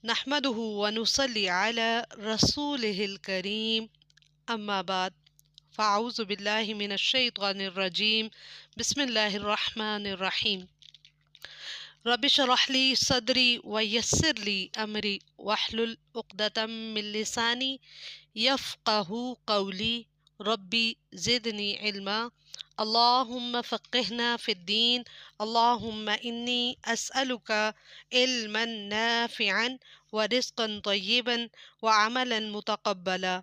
نحمده ونصلي على رسوله الكريم أما بعد فأعوذ بالله من الشيطان الرجيم بسم الله الرحمن الرحيم رب اشرح لي صدري ويسر لي أمري واحلل عقدة من لساني يفقه قولي ربي زدني علما اللهم فقهنا في الدين اللهم إني أسألك علما نافعا ورزقا طيبا وعملا متقبلا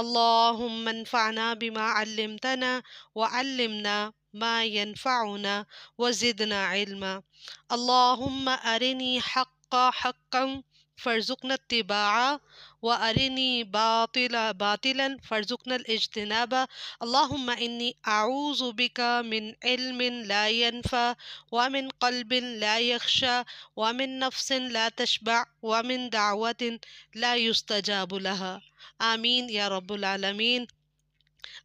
اللهم انفعنا بما علمتنا وعلمنا ما ينفعنا وزدنا علما اللهم أرني حقا فارزقنا اتباعه وأرني باطلا فارزقنا الاجتناب اللهم إني أعوذ بك من علم لا ينفع ومن قلب لا يخشى ومن نفس لا تشبع ومن دعوة لا يستجاب لها آمین یا رب العالمین۔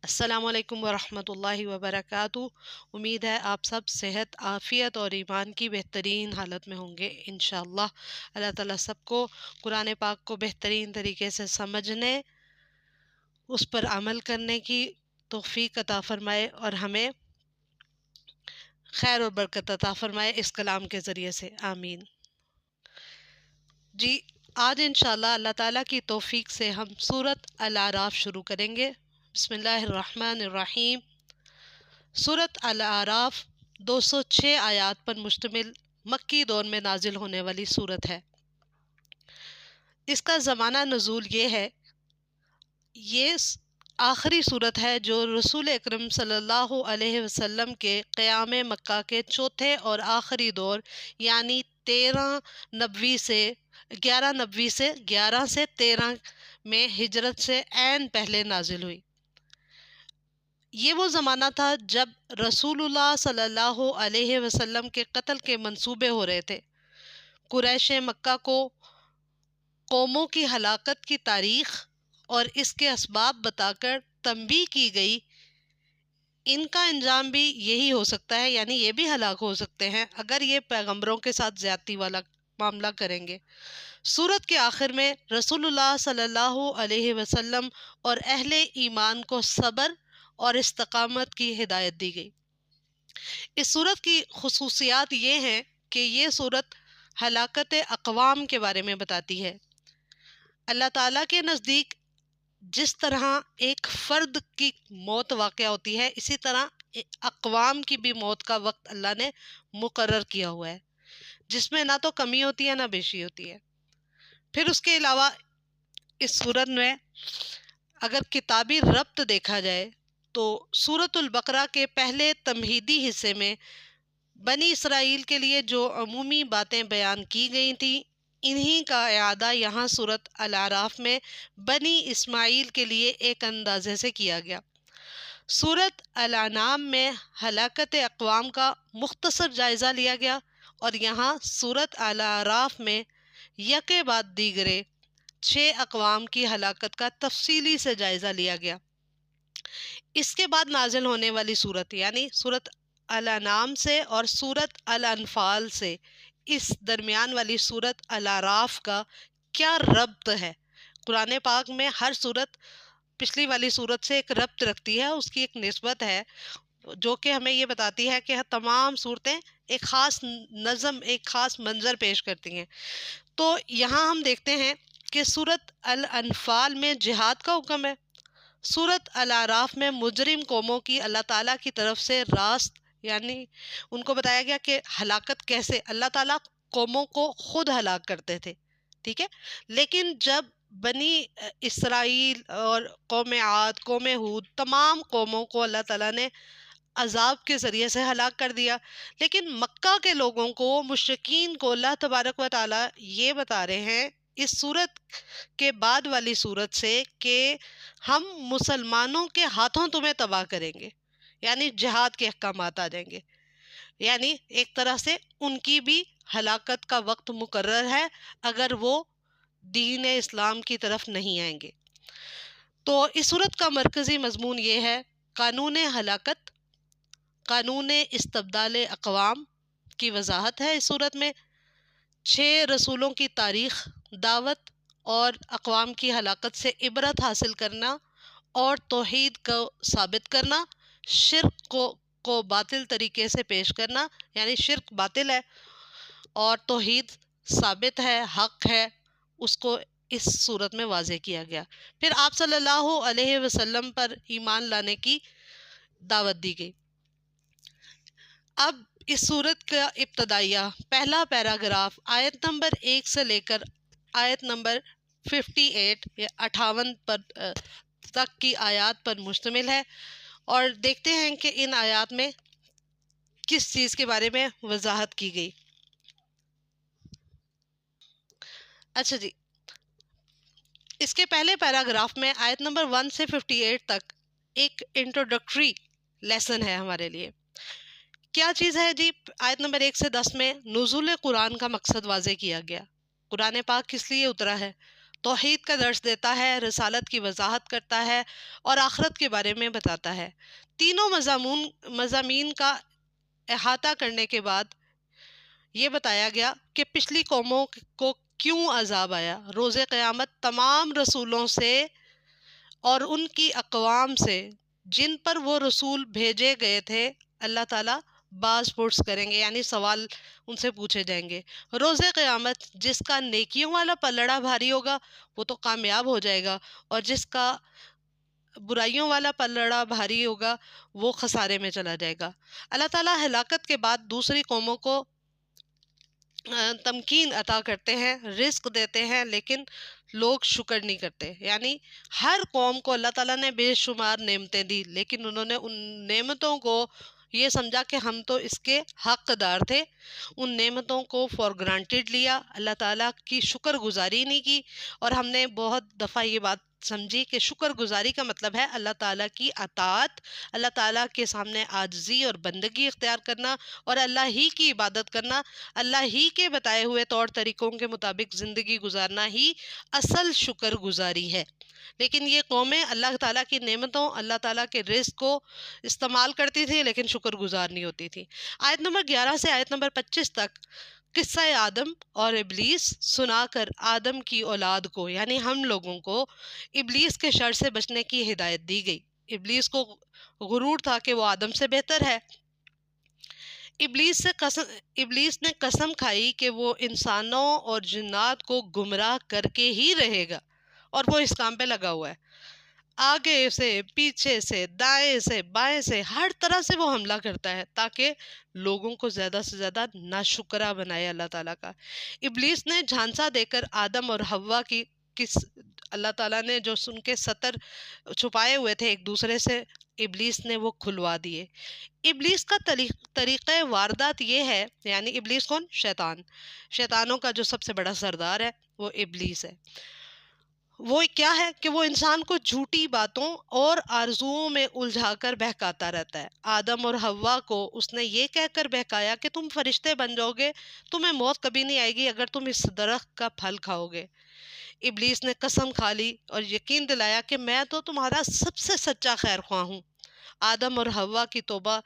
السلام علیکم ورحمۃ اللہ وبرکاتہ۔ امید ہے آپ سب صحت، عافیت اور ایمان کی بہترین حالت میں ہوں گے انشاءاللہ۔ اللہ تعالیٰ سب کو قرآن پاک کو بہترین طریقے سے سمجھنے، اس پر عمل کرنے کی توفیق عطا فرمائے اور ہمیں خیر اور برکت عطا فرمائے اس کلام کے ذریعے سے، آمین۔ جی، آج انشاءاللہ اللہ تعالیٰ کی توفیق سے ہم سورۃ الاعراف شروع کریں گے۔ بسم اللہ الرحمن الرحیم۔ سورۃ الاعراف 206 آیات پر مشتمل مکی دور میں نازل ہونے والی سورت ہے۔ اس کا زمانہ نزول یہ ہے، یہ آخری سورت ہے جو رسول اکرم صلی اللہ علیہ وسلم کے قیام مکہ کے چوتھے اور آخری دور یعنی 11 نبوی سے 13 میں ہجرت سے عین پہلے نازل ہوئی۔ یہ وہ زمانہ تھا جب رسول اللہ صلی اللہ علیہ وسلم کے قتل کے منصوبے ہو رہے تھے۔ قریش مکہ کو قوموں کی ہلاکت کی تاریخ اور اس کے اسباب بتا کر تنبیہ کی گئی، ان کا انجام بھی یہی ہو سکتا ہے، یعنی یہ بھی ہلاک ہو سکتے ہیں اگر یہ پیغمبروں کے ساتھ زیادتی والا معاملہ کریں گے۔ سورت کے آخر میں رسول اللہ صلی اللہ علیہ وسلم اور اہل ایمان کو صبر اور استقامت کی ہدایت دی گئی۔ اس سورت کی خصوصیات یہ ہیں کہ یہ سورت ہلاکت اقوام کے بارے میں بتاتی ہے۔ اللہ تعالیٰ کے نزدیک جس طرح ایک فرد کی موت واقع ہوتی ہے، اسی طرح اقوام کی بھی موت کا وقت اللہ نے مقرر کیا ہوا ہے، جس میں نہ تو کمی ہوتی ہے نہ بیشی ہوتی ہے۔ پھر اس کے علاوہ اس سورت میں اگر کتابی ربط دیکھا جائے تو سورۃ البقرہ کے پہلے تمہیدی حصے میں بنی اسرائیل کے لیے جو عمومی باتیں بیان کی گئی تھیں، انہی کا اعادہ یہاں سورۃ الاعراف میں بنی اسماعیل کے لیے ایک اندازے سے کیا گیا۔ سورۃ الانعام میں ہلاکت اقوام کا مختصر جائزہ لیا گیا اور یہاں سورۃ الاعراف میں یکے بعد دیگرے 6 اقوام کی ہلاکت کا تفصیلی سے جائزہ لیا گیا۔ اس کے بعد نازل ہونے والی سورت یعنی سورۃ الانعام سے اور سورۃ الانفال سے اس درمیان والی سورۃ الاعراف کا کیا ربط ہے؟ قرآن پاک میں ہر سورت پچھلی والی سورت سے ایک ربط رکھتی ہے، اس کی ایک نسبت ہے جو کہ ہمیں یہ بتاتی ہے کہ تمام صورتیں ایک خاص نظم، ایک خاص منظر پیش کرتی ہیں۔ تو یہاں ہم دیکھتے ہیں کہ سورۃ الانفال میں جہاد کا حکم ہے، سورۃ الاعراف میں مجرم قوموں کی اللہ تعالیٰ کی طرف سے راست، یعنی ان کو بتایا گیا کہ ہلاکت کیسے اللہ تعالیٰ قوموں کو خود ہلاک کرتے تھے، ٹھیک ہے۔ لیکن جب بنی اسرائیل اور قوم عاد، قوم ہود، تمام قوموں کو اللہ تعالیٰ نے عذاب کے ذریعے سے ہلاک کر دیا، لیکن مکہ کے لوگوں کو، مشرکین کو اللہ تبارک و تعالیٰ یہ بتا رہے ہیں اس سورت کے بعد والی سورت سے کہ ہم مسلمانوں کے ہاتھوں تمہیں تباہ کریں گے، یعنی جہاد کے احکامات آ جائیں گے، یعنی ایک طرح سے ان کی بھی ہلاکت کا وقت مقرر ہے اگر وہ دین اسلام کی طرف نہیں آئیں گے۔ تو اس سورت کا مرکزی مضمون یہ ہے قانون ہلاکت، قانون استبدال اقوام کی وضاحت ہے۔ اس سورت میں 6 رسولوں کی تاریخ دعوت اور اقوام کی ہلاکت سے عبرت حاصل کرنا اور توحید کو ثابت کرنا، شرک کو باطل طریقے سے پیش کرنا، یعنی شرک باطل ہے اور توحید ثابت ہے، حق ہے، اس کو اس صورت میں واضح کیا گیا۔ پھر آپ صلی اللہ علیہ وسلم پر ایمان لانے کی دعوت دی گئی۔ اب اس صورت کا ابتدائیہ پہلا پیراگراف آیت نمبر 1 سے لے کر آیت نمبر 58 یا 58 پر تک کی آیات پر مشتمل ہے، اور دیکھتے ہیں کہ ان آیات میں کس چیز کے بارے میں وضاحت کی گئی۔ اچھا جی، اس کے پہلے پیراگراف میں آیت نمبر 1 سے 58 تک ایک انٹروڈکٹری لیسن ہے ہمارے لیے۔ کیا چیز ہے جی؟ آیت نمبر 1 سے 10 میں نزول قرآن کا مقصد واضح کیا گیا۔ قرآن پاک کس لیے اترا ہے؟ توحید کا درس دیتا ہے، رسالت کی وضاحت کرتا ہے اور آخرت کے بارے میں بتاتا ہے۔ تینوں مضامین کا احاطہ کرنے کے بعد یہ بتایا گیا کہ پچھلی قوموں کو کیوں عذاب آیا۔ روز قیامت تمام رسولوں سے اور ان کی اقوام سے جن پر وہ رسول بھیجے گئے تھے اللہ تعالیٰ باز پرس کریں گے، یعنی سوال ان سے پوچھے جائیں گے۔ روز قیامت جس کا نیکیوں والا پلڑا بھاری ہوگا وہ تو کامیاب ہو جائے گا، اور جس کا برائیوں والا پلڑا بھاری ہوگا وہ خسارے میں چلا جائے گا۔ اللہ تعالیٰ ہلاکت کے بعد دوسری قوموں کو تمکین عطا کرتے ہیں، رزق دیتے ہیں، لیکن لوگ شکر نہیں کرتے۔ یعنی ہر قوم کو اللہ تعالیٰ نے بے شمار نعمتیں دی، لیکن انہوں نے ان نعمتوں کو یہ سمجھا کہ ہم تو اس کے حقدار تھے، ان نعمتوں کو فار گرانٹیڈ لیا، اللہ تعالیٰ کی شکر گزاری نہیں کی۔ اور ہم نے بہت دفعہ یہ بات سمجھی کہ شکر گزاری کا مطلب ہے اللہ تعالیٰ کی اطاعت، اللہ تعالیٰ کے سامنے عاجزی اور بندگی اختیار کرنا، اور اللہ ہی کی عبادت کرنا، اللہ ہی کے بتائے ہوئے طور طریقوں کے مطابق زندگی گزارنا ہی اصل شکر گزاری ہے۔ لیکن یہ قومیں اللہ تعالیٰ کی نعمتوں، اللہ تعالیٰ کے رزق کو استعمال کرتی تھی لیکن شکر گزار نہیں ہوتی تھی۔ آیت نمبر 11 سے آیت نمبر 25 تک قصہ آدم اور ابلیس سنا کر آدم کی اولاد کو، یعنی ہم لوگوں کو، ابلیس کے شر سے بچنے کی ہدایت دی گئی۔ ابلیس کو غرور تھا کہ وہ آدم سے بہتر ہے۔ ابلیس نے قسم کھائی کہ وہ انسانوں اور جنات کو گمراہ کر کے ہی رہے گا، اور وہ اس کام پہ لگا ہوا ہے۔ آگے سے، پیچھے سے، دائیں سے، بائیں سے، ہر طرح سے وہ حملہ کرتا ہے تاکہ لوگوں کو زیادہ سے زیادہ ناشکرا بنائے اللہ تعالیٰ کا۔ ابلیس نے جھانسا دے کر آدم اور حوا کی اللہ تعالیٰ نے جو ان کے ستر چھپائے ہوئے تھے ایک دوسرے سے، ابلیس نے وہ کھلوا دیے۔ ابلیس کا طریقہ واردات یہ ہے، یعنی ابلیس کون؟ شیطان۔ شیطانوں کا جو سب سے بڑا سردار ہے وہ ابلیس ہے۔ وہ کیا ہے کہ وہ انسان کو جھوٹی باتوں اور آرزوؤں میں الجھا کر بہکاتا رہتا ہے۔ آدم اور حوا کو اس نے یہ کہہ کر بہکایا کہ تم فرشتے بن جاؤ گے، تمہیں موت کبھی نہیں آئے گی اگر تم اس درخت کا پھل کھاؤ گے۔ ابلیس نے قسم کھا لی اور یقین دلایا کہ میں تو تمہارا سب سے سچا خیر خواہ ہوں۔ آدم اور حوا کی توبہ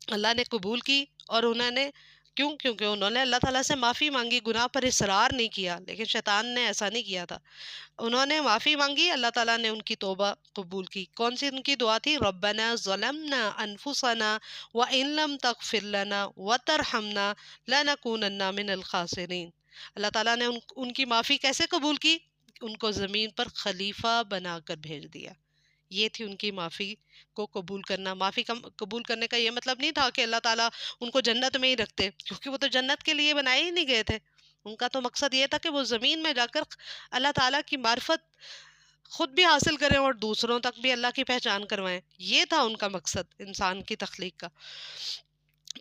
اللہ نے قبول کی، اور انہوں نے کیونکہ انہوں نے اللہ تعالیٰ سے معافی مانگی، گناہ پر اصرار نہیں کیا، لیکن شیطان نے ایسا نہیں کیا تھا۔ انہوں نے معافی مانگی، اللہ تعالیٰ نے ان کی توبہ قبول کی۔ کون سی ان کی دعا تھی؟ ربنا ظلمنا انفسنا وان لم تغفر لنا وترحمنا لنکونن من الخاسرین۔ اللہ تعالیٰ نے ان کی معافی کیسے قبول کی؟ ان کو زمین پر خلیفہ بنا کر بھیج دیا۔ یہ تھی ان کی معافی کو قبول کرنا۔ معافی قبول کرنے کا یہ مطلب نہیں تھا کہ اللہ تعالیٰ ان کو جنت میں ہی رکھتے، کیونکہ وہ تو جنت کے لیے بنائے ہی نہیں گئے تھے۔ ان کا تو مقصد یہ تھا کہ وہ زمین میں جا کر اللہ تعالیٰ کی معرفت خود بھی حاصل کریں اور دوسروں تک بھی اللہ کی پہچان کروائیں۔ یہ تھا ان کا مقصد انسان کی تخلیق کا۔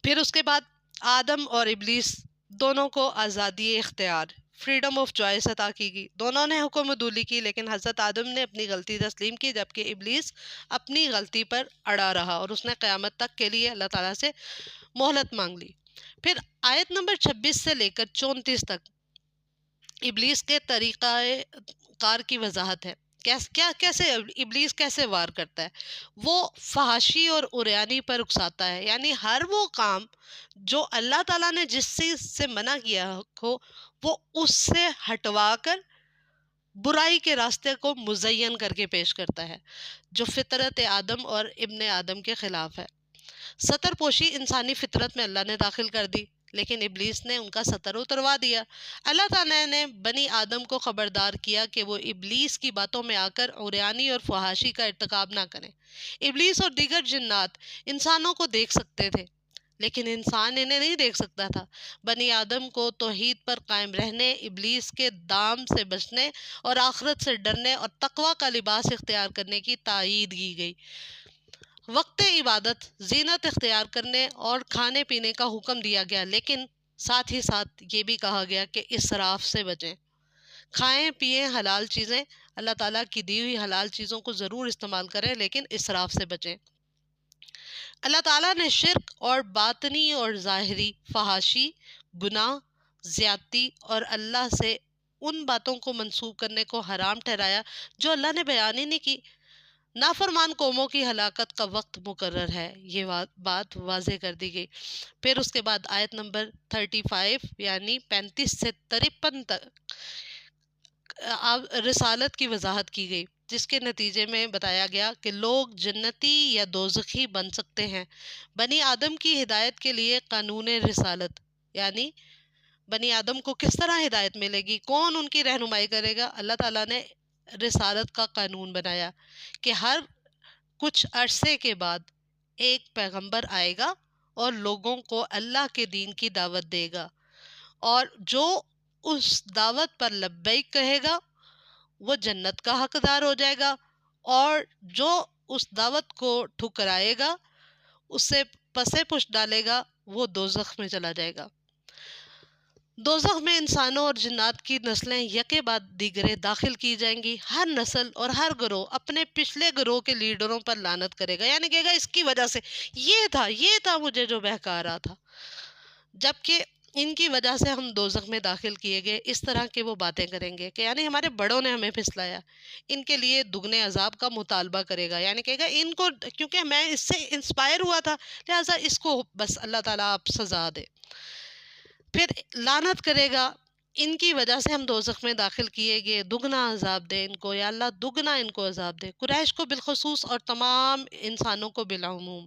پھر اس کے بعد آدم اور ابلیس دونوں کو آزادی اختیار، فریڈم آف چوائس عطا کی گئی۔ دونوں نے حکم عدولی کی، لیکن حضرت آدم نے اپنی غلطی تسلیم کی، جبکہ ابلیس اپنی غلطی پر اڑا رہا اور اس نے قیامت تک کے لیے اللہ تعالیٰ سے مہلت مانگ لی۔ پھر آیت نمبر 26 سے لے کر 34 تک ابلیس کے طریقہ کار کی وضاحت ہے۔ کیسے ابلیس کیسے وار کرتا ہے؟ وہ فحاشی اور عریانی پر اکساتا ہے، یعنی ہر وہ کام جو اللہ تعالیٰ نے جس چیز سے منع کیا ہو وہ اس سے ہٹوا کر برائی کے راستے کو مزین کر کے پیش کرتا ہے، جو فطرت آدم اور ابن آدم کے خلاف ہے۔ ستر پوشی انسانی فطرت میں اللہ نے داخل کر دی، لیکن ابلیس نے ان کا ستر اتروا دیا۔ اللہ تعالیٰ نے بنی آدم کو خبردار کیا کہ وہ ابلیس کی باتوں میں آ کر عریانی اور فحاشی کا ارتکاب نہ کریں۔ ابلیس اور دیگر جنات انسانوں کو دیکھ سکتے تھے، لیکن انسان انہیں نہیں دیکھ سکتا تھا۔ بنی آدم کو توحید پر قائم رہنے، ابلیس کے دام سے بچنے اور آخرت سے ڈرنے اور تقوی کا لباس اختیار کرنے کی تائید کی گئی۔ وقت عبادت، زینت اختیار کرنے اور کھانے پینے کا حکم دیا گیا، لیکن ساتھ ہی ساتھ یہ بھی کہا گیا کہ اسراف سے بچیں۔ کھائیں پیئیں حلال چیزیں، اللہ تعالیٰ کی دی ہوئی حلال چیزوں کو ضرور استعمال کریں، لیکن اسراف سے بچیں۔ اللہ تعالیٰ نے شرک اور باطنی اور ظاہری فحاشی، گناہ، زیادتی اور اللہ سے ان باتوں کو منسوب کرنے کو حرام ٹھہرایا جو اللہ نے بیان ہی نہیں کی۔ نافرمان قوموں کی ہلاکت کا وقت مقرر ہے، یہ بات واضح کر دی گئی۔ پھر اس کے بعد آیت نمبر 35 یعنی 35 سے 53 تک رسالت کی وضاحت کی گئی، جس کے نتیجے میں بتایا گیا کہ لوگ جنتی یا دوزخی بن سکتے ہیں۔ بنی آدم کی ہدایت کے لیے قانون رسالت، یعنی بنی آدم کو کس طرح ہدایت ملے گی، کون ان کی رہنمائی کرے گا؟ اللہ تعالیٰ نے رسالت کا قانون بنایا کہ ہر کچھ عرصے کے بعد ایک پیغمبر آئے گا اور لوگوں کو اللہ کے دین کی دعوت دے گا، اور جو اس دعوت پر لبیک کہے گا وہ جنت کا حقدار ہو جائے گا، اور جو اس دعوت کو ٹھکرائے گا، اس سے پسے پش ڈالے گا، وہ دوزخ میں چلا جائے گا۔ دوزخ میں انسانوں اور جنات کی نسلیں یکے بعد دیگرے داخل کی جائیں گی۔ ہر نسل اور ہر گروہ اپنے پچھلے گروہ کے لیڈروں پر لعنت کرے گا، یعنی کہے گا اس کی وجہ سے یہ تھا مجھے جو بہکا رہا تھا، جبکہ ان کی وجہ سے ہم دوزخ میں داخل کیے گئے۔ اس طرح کے وہ باتیں کریں گے کہ یعنی ہمارے بڑوں نے ہمیں پھسلایا، ان کے لیے دگنے عذاب کا مطالبہ کرے گا، یعنی کہے گا ان کو کیونکہ میں اس سے انسپائر ہوا تھا لہٰذا اس کو بس اللہ تعالیٰ آپ سزا دے۔ پھر لعنت کرے گا، ان کی وجہ سے ہم دوزخ میں داخل کیے گئے، دگنا عذاب دے ان کو، یا اللہ دگنا ان کو عذاب دے۔ قریش کو بالخصوص اور تمام انسانوں کو بالعموم۔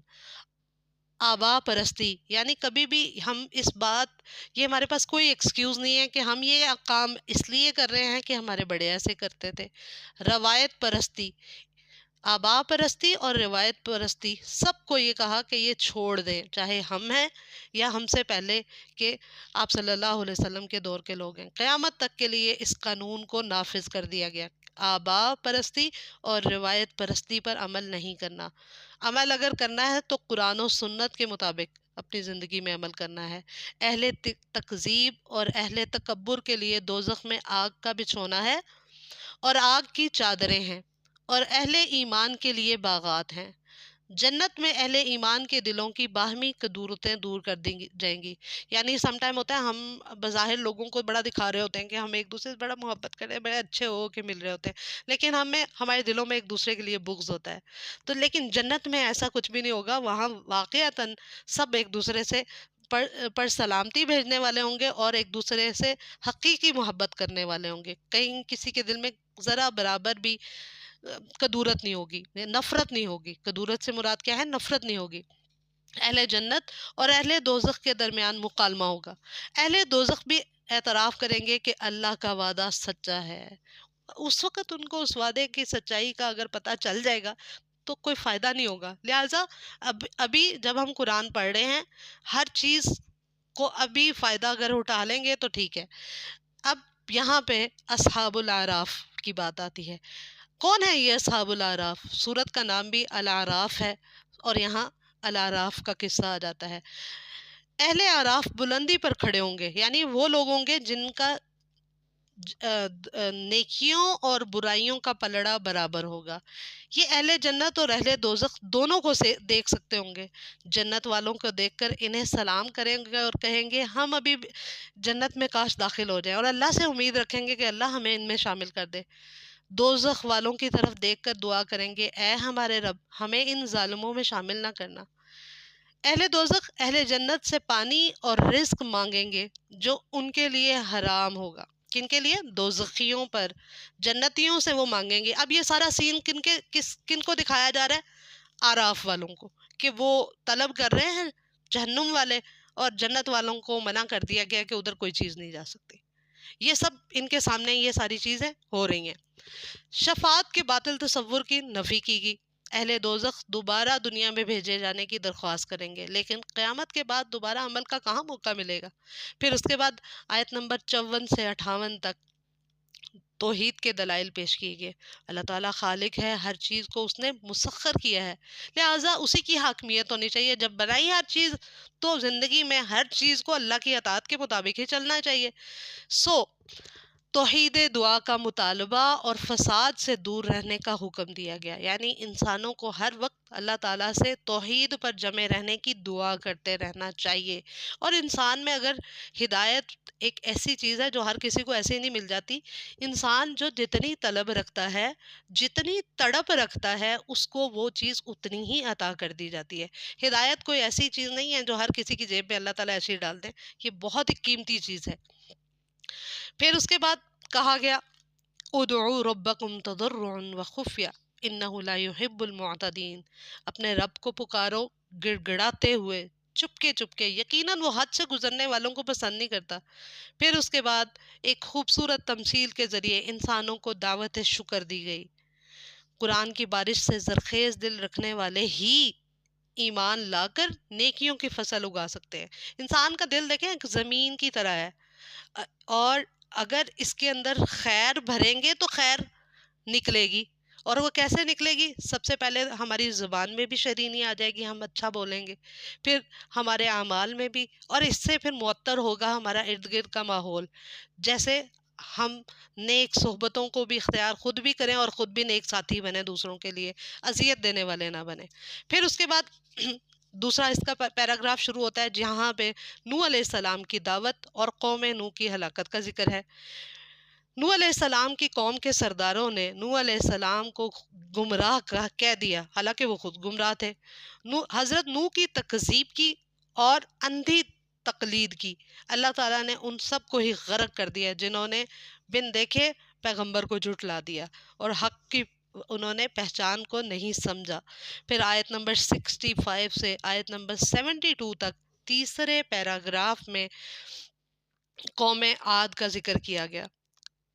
آبا پرستی، یعنی کبھی بھی ہم اس بات، یہ ہمارے پاس کوئی ایکسکیوز نہیں ہے کہ ہم یہ کام اس لیے کر رہے ہیں کہ ہمارے بڑے ایسے کرتے تھے۔ روایت پرستی، آبا پرستی اور روایت پرستی، سب کو یہ کہا کہ یہ چھوڑ دیں، چاہے ہم ہیں یا ہم سے پہلے کہ آپ صلی اللہ علیہ وسلم کے دور کے لوگ ہیں۔ قیامت تک کے لیے اس قانون کو نافذ کر دیا گیا، آبا پرستی اور روایت پرستی پر عمل نہیں کرنا۔ عمل اگر کرنا ہے تو قرآن و سنت کے مطابق اپنی زندگی میں عمل کرنا ہے۔ اہل تکذیب اور اہل تکبر کے لیے دوزخ میں آگ کا بچھونا ہے اور آگ کی چادریں ہیں، اور اہل ایمان کے لیے باغات ہیں۔ جنت میں اہل ایمان کے دلوں کی باہمی کدورتیں دور کر دی جائیں گی، یعنی سم ٹائم ہوتا ہے ہم بظاہر لوگوں کو بڑا دکھا رہے ہوتے ہیں کہ ہم ایک دوسرے سے بڑا محبت کریں، بڑے اچھے ہو کے مل رہے ہوتے ہیں، لیکن ہمارے دلوں میں ایک دوسرے کے لیے بغض ہوتا ہے۔ تو لیکن جنت میں ایسا کچھ بھی نہیں ہوگا، وہاں واقعتاً سب ایک دوسرے سے پر سلامتی بھیجنے والے ہوں گے اور ایک دوسرے سے حقیقی محبت کرنے والے ہوں گے۔ کہیں کسی کے دل میں ذرا برابر بھی کدورت نہیں ہوگی، نفرت نہیں ہوگی۔ کدورت سے مراد کیا ہے؟ نفرت نہیں ہوگی۔ اہل جنت اور اہل دوزخ کے درمیان مکالمہ ہوگا۔ اہل دوزخ بھی اعتراف کریں گے کہ اللہ کا وعدہ سچا ہے۔ اس وقت ان کو اس وعدے کی سچائی کا اگر پتہ چل جائے گا تو کوئی فائدہ نہیں ہوگا، لہٰذا ابھی جب ہم قرآن پڑھ رہے ہیں ہر چیز کو ابھی فائدہ اگر اٹھا لیں گے تو ٹھیک ہے۔ اب یہاں پہ اصحاب الاعراف کی بات آتی ہے۔ کون ہے یہ اصحاب الاعراف؟ سورت کا نام بھی الاعراف ہے اور یہاں الاعراف کا قصہ آ جاتا ہے۔ اہل اعراف بلندی پر کھڑے ہوں گے، یعنی وہ لوگ ہوں گے جن کا نیکیوں اور برائیوں کا پلڑا برابر ہوگا۔ یہ اہل جنت اور اہل دوزخ دونوں کو دیکھ سکتے ہوں گے۔ جنت والوں کو دیکھ کر انہیں سلام کریں گے اور کہیں گے ہم ابھی جنت میں کاش داخل ہو جائیں، اور اللہ سے امید رکھیں گے کہ اللہ ہمیں ان میں شامل کر دے۔ دوزخ والوں کی طرف دیکھ کر دعا کریں گے، اے ہمارے رب ہمیں ان ظالموں میں شامل نہ کرنا۔ اہل دوزخ اہل جنت سے پانی اور رزق مانگیں گے جو ان کے لیے حرام ہوگا۔ کن کے لیے؟ دوزخیوں پر۔ جنتیوں سے وہ مانگیں گے۔ اب یہ سارا سین کن کو دکھایا جا رہا ہے؟ آراف والوں کو، کہ وہ طلب کر رہے ہیں جہنم والے، اور جنت والوں کو منع کر دیا گیا کہ ادھر کوئی چیز نہیں جا سکتی۔ یہ سب ان کے سامنے یہ ساری چیزیں ہو رہی ہیں۔ شفاعت کے باطل تصور کی نفی کی گئی۔ اہل دوزخ دوبارہ دنیا میں بھیجے جانے کی درخواست کریں گے، لیکن قیامت کے بعد دوبارہ عمل کا کہاں موقع ملے گا؟ پھر اس کے بعد آیت نمبر 54 سے 58 تک توحید کے دلائل پیش کیے گئے۔ اللہ تعالیٰ خالق ہے، ہر چیز کو اس نے مسخر کیا ہے، لہٰذا اسی کی حاکمیت ہونی چاہیے۔ جب بنائی ہر چیز تو زندگی میں ہر چیز کو اللہ کی اطاعت کے مطابق ہی چلنا چاہیے۔ توحید دعا کا مطالبہ اور فساد سے دور رہنے کا حکم دیا گیا، یعنی انسانوں کو ہر وقت اللہ تعالیٰ سے توحید پر جمے رہنے کی دعا کرتے رہنا چاہیے۔ اور انسان میں اگر ہدایت ایک ایسی چیز ہے جو ہر کسی کو ایسے نہیں مل جاتی، انسان جو جتنی طلب رکھتا ہے، جتنی تڑپ رکھتا ہے، اس کو وہ چیز اتنی ہی عطا کر دی جاتی ہے۔ ہدایت کوئی ایسی چیز نہیں ہے جو ہر کسی کی جیب میں اللہ تعالیٰ ایسے ہی ڈال دیں، یہ بہت ہی قیمتی چیز ہے۔ پھر اس کے بعد کہا گیا ادعوا ربکم تضرعا وخفیہ انہ لا یحب المعتدین، اپنے رب کو پکارو گڑ گڑاتے ہوئے، چپکے، یقیناً وہ حد سے گزرنے والوں کو پسند نہیں کرتا۔ پھر اس کے بعد ایک خوبصورت تمثیل کے ذریعے انسانوں کو دعوت شکر دی گئی۔ قرآن کی بارش سے زرخیز دل رکھنے والے ہی ایمان لا کر نیکیوں کی فصل اگا سکتے ہیں۔ انسان کا دل دیکھیں ایک زمین کی طرح ہے، اور اگر اس کے اندر خیر بھریں گے تو خیر نکلے گی۔ اور وہ کیسے نکلے گی؟ سب سے پہلے ہماری زبان میں بھی شرینی آ جائے گی، ہم اچھا بولیں گے، پھر ہمارے اعمال میں بھی، اور اس سے پھر معطر ہوگا ہمارا ارد گرد کا ماحول۔ جیسے ہم نیک صحبتوں کو بھی اختیار خود بھی کریں اور خود بھی نیک ساتھی بنیں، دوسروں کے لیے اذیت دینے والے نہ بنیں۔ پھر اس کے بعد دوسرا اس کا پیراگراف شروع ہوتا ہے جہاں پہ نوح علیہ السلام کی دعوت اور قوم نوح کی ہلاکت کا ذکر ہے۔ نوح علیہ السلام کی قوم کے سرداروں نے نوح علیہ السلام کو گمراہ کہہ دیا، حالانکہ وہ خود گمراہ تھے۔ حضرت نوح کی تکذیب کی اور اندھی تقلید کی۔ اللہ تعالیٰ نے ان سب کو ہی غرق کر دیا جنہوں نے بن دیکھے پیغمبر کو جھٹلا دیا اور حق کی انہوں نے پہچان کو نہیں سمجھا۔ پھر آیت نمبر 65 سے آیت نمبر 72 تک تیسرے پیراگراف میں قوم عاد کا ذکر کیا گیا۔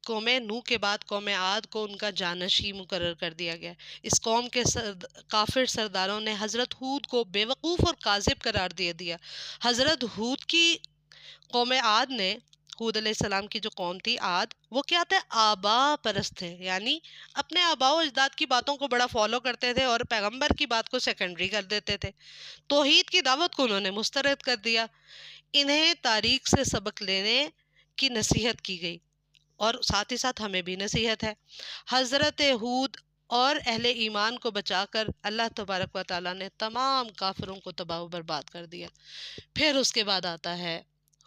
قوم نوح کے بعد قوم عاد کو ان کا جانشی مقرر کر دیا گیا۔ اس قوم کے کافر سرداروں نے حضرت ہود کو بیوقوف اور کاذب قرار دے دیا۔ حضرت ہود کی قوم عاد نے، ہود علیہ السلام کی جو قوم تھی عاد، وہ کیا تھے؟ آبا پرست تھے، یعنی اپنے آبا و اجداد کی باتوں کو بڑا فالو کرتے تھے اور پیغمبر کی بات کو سیکنڈری کر دیتے تھے۔ توحید کی دعوت کو انہوں نے مسترد کر دیا۔ انہیں تاریخ سے سبق لینے کی نصیحت کی گئی، اور ساتھ ہی ساتھ ہمیں بھی نصیحت ہے۔ حضرت ہود اور اہل ایمان کو بچا کر اللہ تبارک و تعالیٰ نے تمام کافروں کو تباہ و برباد کر دیا۔ پھر اس کے بعد آتا ہے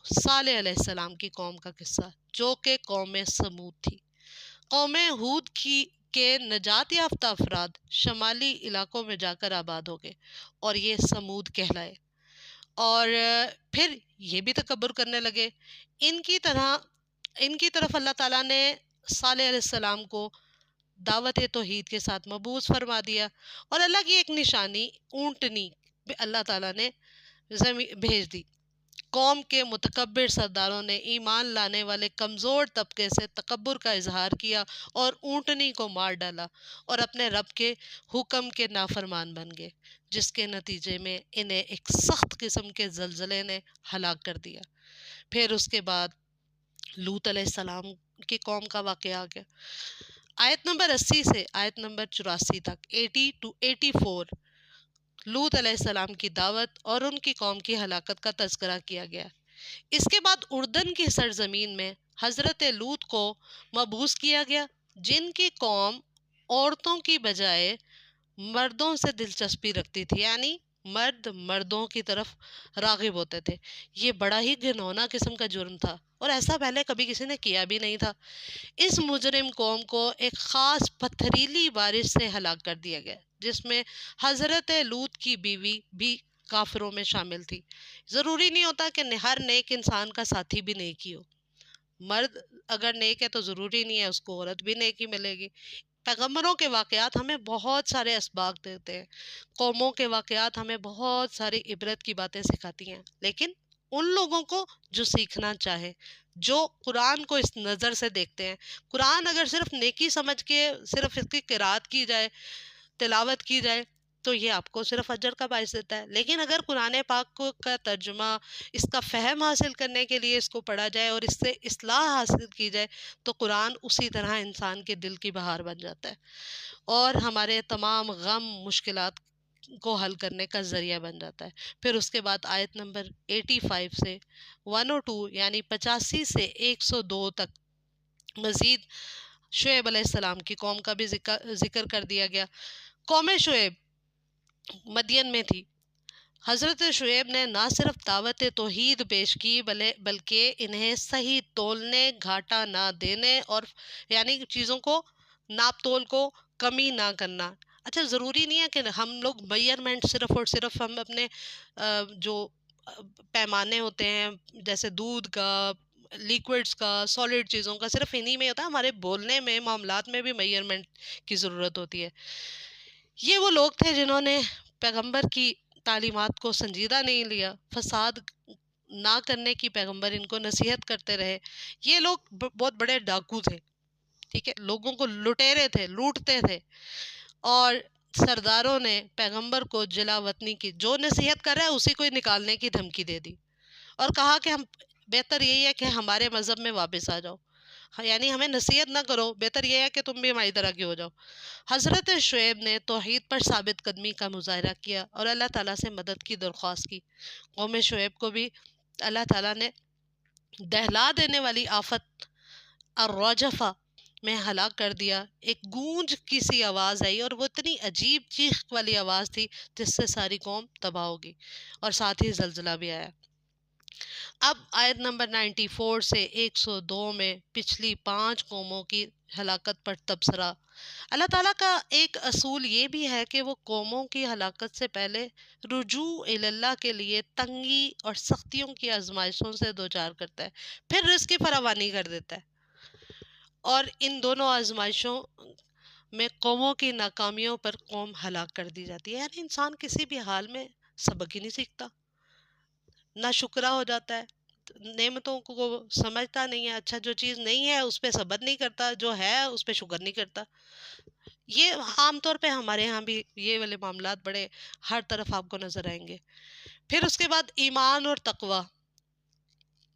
صالح علیہ السلام کی قوم کا قصہ، جو کہ قوم سمود تھی۔ قوم ہود کے نجات یافتہ افراد شمالی علاقوں میں جا کر آباد ہو گئے اور یہ سمود کہلائے، اور پھر یہ بھی تکبر کرنے لگے۔ ان کی طرف اللہ تعالیٰ نے صالح علیہ السلام کو دعوت توحید کے ساتھ مبعوث فرما دیا، اور اللہ کی ایک نشانی اونٹنی اللہ تعالیٰ نے بھیج دی۔ قوم کے متکبر سرداروں نے ایمان لانے والے کمزور طبقے سے تکبر کا اظہار کیا اور اونٹنی کو مار ڈالا، اور اپنے رب کے حکم کے نافرمان بن گئے، جس کے نتیجے میں انہیں ایک سخت قسم کے زلزلے نے ہلاک کر دیا۔ پھر اس کے بعد لوط علیہ السلام کی قوم کا واقعہ آ گیا۔ آیت نمبر 80 سے آیت نمبر 84 تک 80 to 84 لوط علیہ السلام کی دعوت اور ان کی قوم کی ہلاکت کا تذکرہ کیا گیا۔ اس کے بعد اردن کی سرزمین میں حضرت لوط کو مبعوث کیا گیا، جن کی قوم عورتوں کی بجائے مردوں سے دلچسپی رکھتی تھی، یعنی مرد مردوں کی طرف راغب ہوتے تھے۔ یہ بڑا ہی گھنونا قسم کا جرم تھا اور ایسا پہلے کبھی کسی نے کیا بھی نہیں تھا۔ اس مجرم قوم کو ایک خاص پتھریلی بارش سے ہلاک کر دیا گیا، جس میں حضرت لوط کی بیوی بھی کافروں میں شامل تھی۔ ضروری نہیں ہوتا کہ ہر نیک انسان کا ساتھی بھی نیک ہی ہو۔ مرد اگر نیک ہے تو ضروری نہیں ہے اس کو عورت بھی نیک ہی ملے گی۔ پیغمبروں کے واقعات ہمیں بہت سارے اسباق دیتے ہیں، قوموں کے واقعات ہمیں بہت ساری عبرت کی باتیں سکھاتی ہیں، لیکن ان لوگوں کو جو سیکھنا چاہے، جو قرآن کو اس نظر سے دیکھتے ہیں۔ قرآن اگر صرف نیکی سمجھ کے صرف اس کی قرات کی جائے، تلاوت کی جائے، تو یہ آپ کو صرف اجر کا باعث دیتا ہے، لیکن اگر قرآن پاک کا ترجمہ، اس کا فہم حاصل کرنے کے لیے اس کو پڑھا جائے اور اس سے اصلاح حاصل کی جائے، تو قرآن اسی طرح انسان کے دل کی بہار بن جاتا ہے اور ہمارے تمام غم مشکلات کو حل کرنے کا ذریعہ بن جاتا ہے۔ پھر اس کے بعد آیت نمبر 85 سے 102 یعنی 85 سے 102 تک مزید شعیب علیہ السلام کی قوم کا بھی ذکر کر دیا گیا۔ قوم شعیب مدین میں تھی۔ حضرت شعیب نے نہ صرف دعوت توحید پیش کی بلکہ انہیں صحیح تولنے، گھاٹا نہ دینے اور یعنی چیزوں کو ناپ تول کو کمی نہ کرنا۔ اچھا، ضروری نہیں ہے کہ ہم لوگ میئرمنٹ صرف اور صرف ہم اپنے جو پیمانے ہوتے ہیں جیسے دودھ کا، لیکوڈز کا، سالڈ چیزوں کا، صرف انہی میں ہوتا ہے۔ ہمارے بولنے میں، معاملات میں بھی میئرمنٹ کی ضرورت ہوتی ہے۔ یہ وہ لوگ تھے جنہوں نے پیغمبر کی تعلیمات کو سنجیدہ نہیں لیا، فساد نہ کرنے کی پیغمبر ان کو نصیحت کرتے رہے۔ یہ لوگ بہت بڑے ڈاکو تھے، ٹھیک ہے، لوگوں کو لٹیرے تھے، لوٹتے تھے، اور سرداروں نے پیغمبر کو جلا وطنی کی، جو نصیحت کر رہا ہے اسی کو ہی نکالنے کی دھمکی دے دی اور کہا کہ ہم بہتر یہی ہے کہ ہمارے مذہب میں واپس آ جاؤ، یعنی ہمیں نصیحت نہ کرو، بہتر یہ ہے کہ تم بھی ہماری طرح کے ہو جاؤ۔ حضرت شعیب نے توحید پر ثابت قدمی کا مظاہرہ کیا اور اللہ تعالیٰ سے مدد کی درخواست کی۔ قوم شعیب کو بھی اللہ تعالیٰ نے دہلا دینے والی آفت الرجفہ میں ہلاک کر دیا۔ ایک گونج کی سی آواز آئی اور وہ اتنی عجیب چیخ والی آواز تھی جس سے ساری قوم تباہ ہوگی اور ساتھ ہی زلزلہ بھی آیا۔ اب آیت نمبر 94 سے 102 میں پچھلی 5 قوموں کی ہلاکت پر تبصرہ۔ اللہ تعالیٰ کا ایک اصول یہ بھی ہے کہ وہ قوموں کی ہلاکت سے پہلے رجوع الی اللہ کے لیے تنگی اور سختیوں کی آزمائشوں سے دوچار کرتا ہے، پھر رزق کی فراوانی کر دیتا ہے۔ اور ان دونوں آزمائشوں میں قوموں کی ناکامیوں پر قوم ہلاک کر دی جاتی ہے۔ یعنی انسان کسی بھی حال میں سبق ہی نہیں سیکھتا، نہ شکرہ ہو جاتا ہے، نعمتوں کو سمجھتا نہیں ہے، اچھا جو چیز نہیں ہے اس پہ صبر نہیں کرتا، جو ہے اس پہ شکر نہیں کرتا۔ یہ عام طور پہ ہمارے ہاں بھی یہ والے معاملات بڑے ہر طرف آپ کو نظر آئیں گے۔ پھر اس کے بعد ایمان اور تقوی،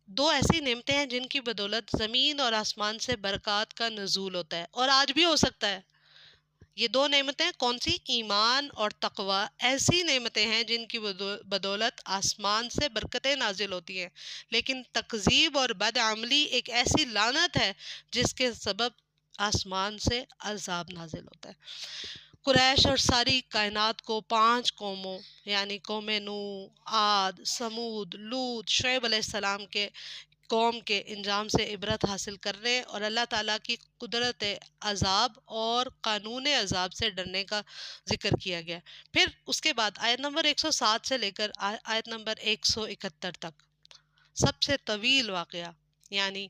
دو ایسی نعمتیں ہیں جن کی بدولت زمین اور آسمان سے برکات کا نزول ہوتا ہے اور آج بھی ہو سکتا ہے۔ یہ دو نعمتیں کون سی؟ ایمان اور تقوی ایسی نعمتیں ہیں جن کی بدولت آسمان سے برکتیں نازل ہوتی ہیں، لیکن تکذیب اور بدعملی ایک ایسی لعنت ہے جس کے سبب آسمان سے عذاب نازل ہوتا ہے۔ قریش اور ساری کائنات کو 5 قوموں یعنی قوم نوح، عاد، سمود، لوط، شعیب علیہ السلام کے قوم کے انجام سے عبرت حاصل کرنے اور اللہ تعالیٰ کی قدرت عذاب اور قانون عذاب سے ڈرنے کا ذکر کیا گیا۔ پھر اس کے بعد آیت نمبر 107 سے لے کر آیت نمبر 171 تک سب سے طویل واقعہ یعنی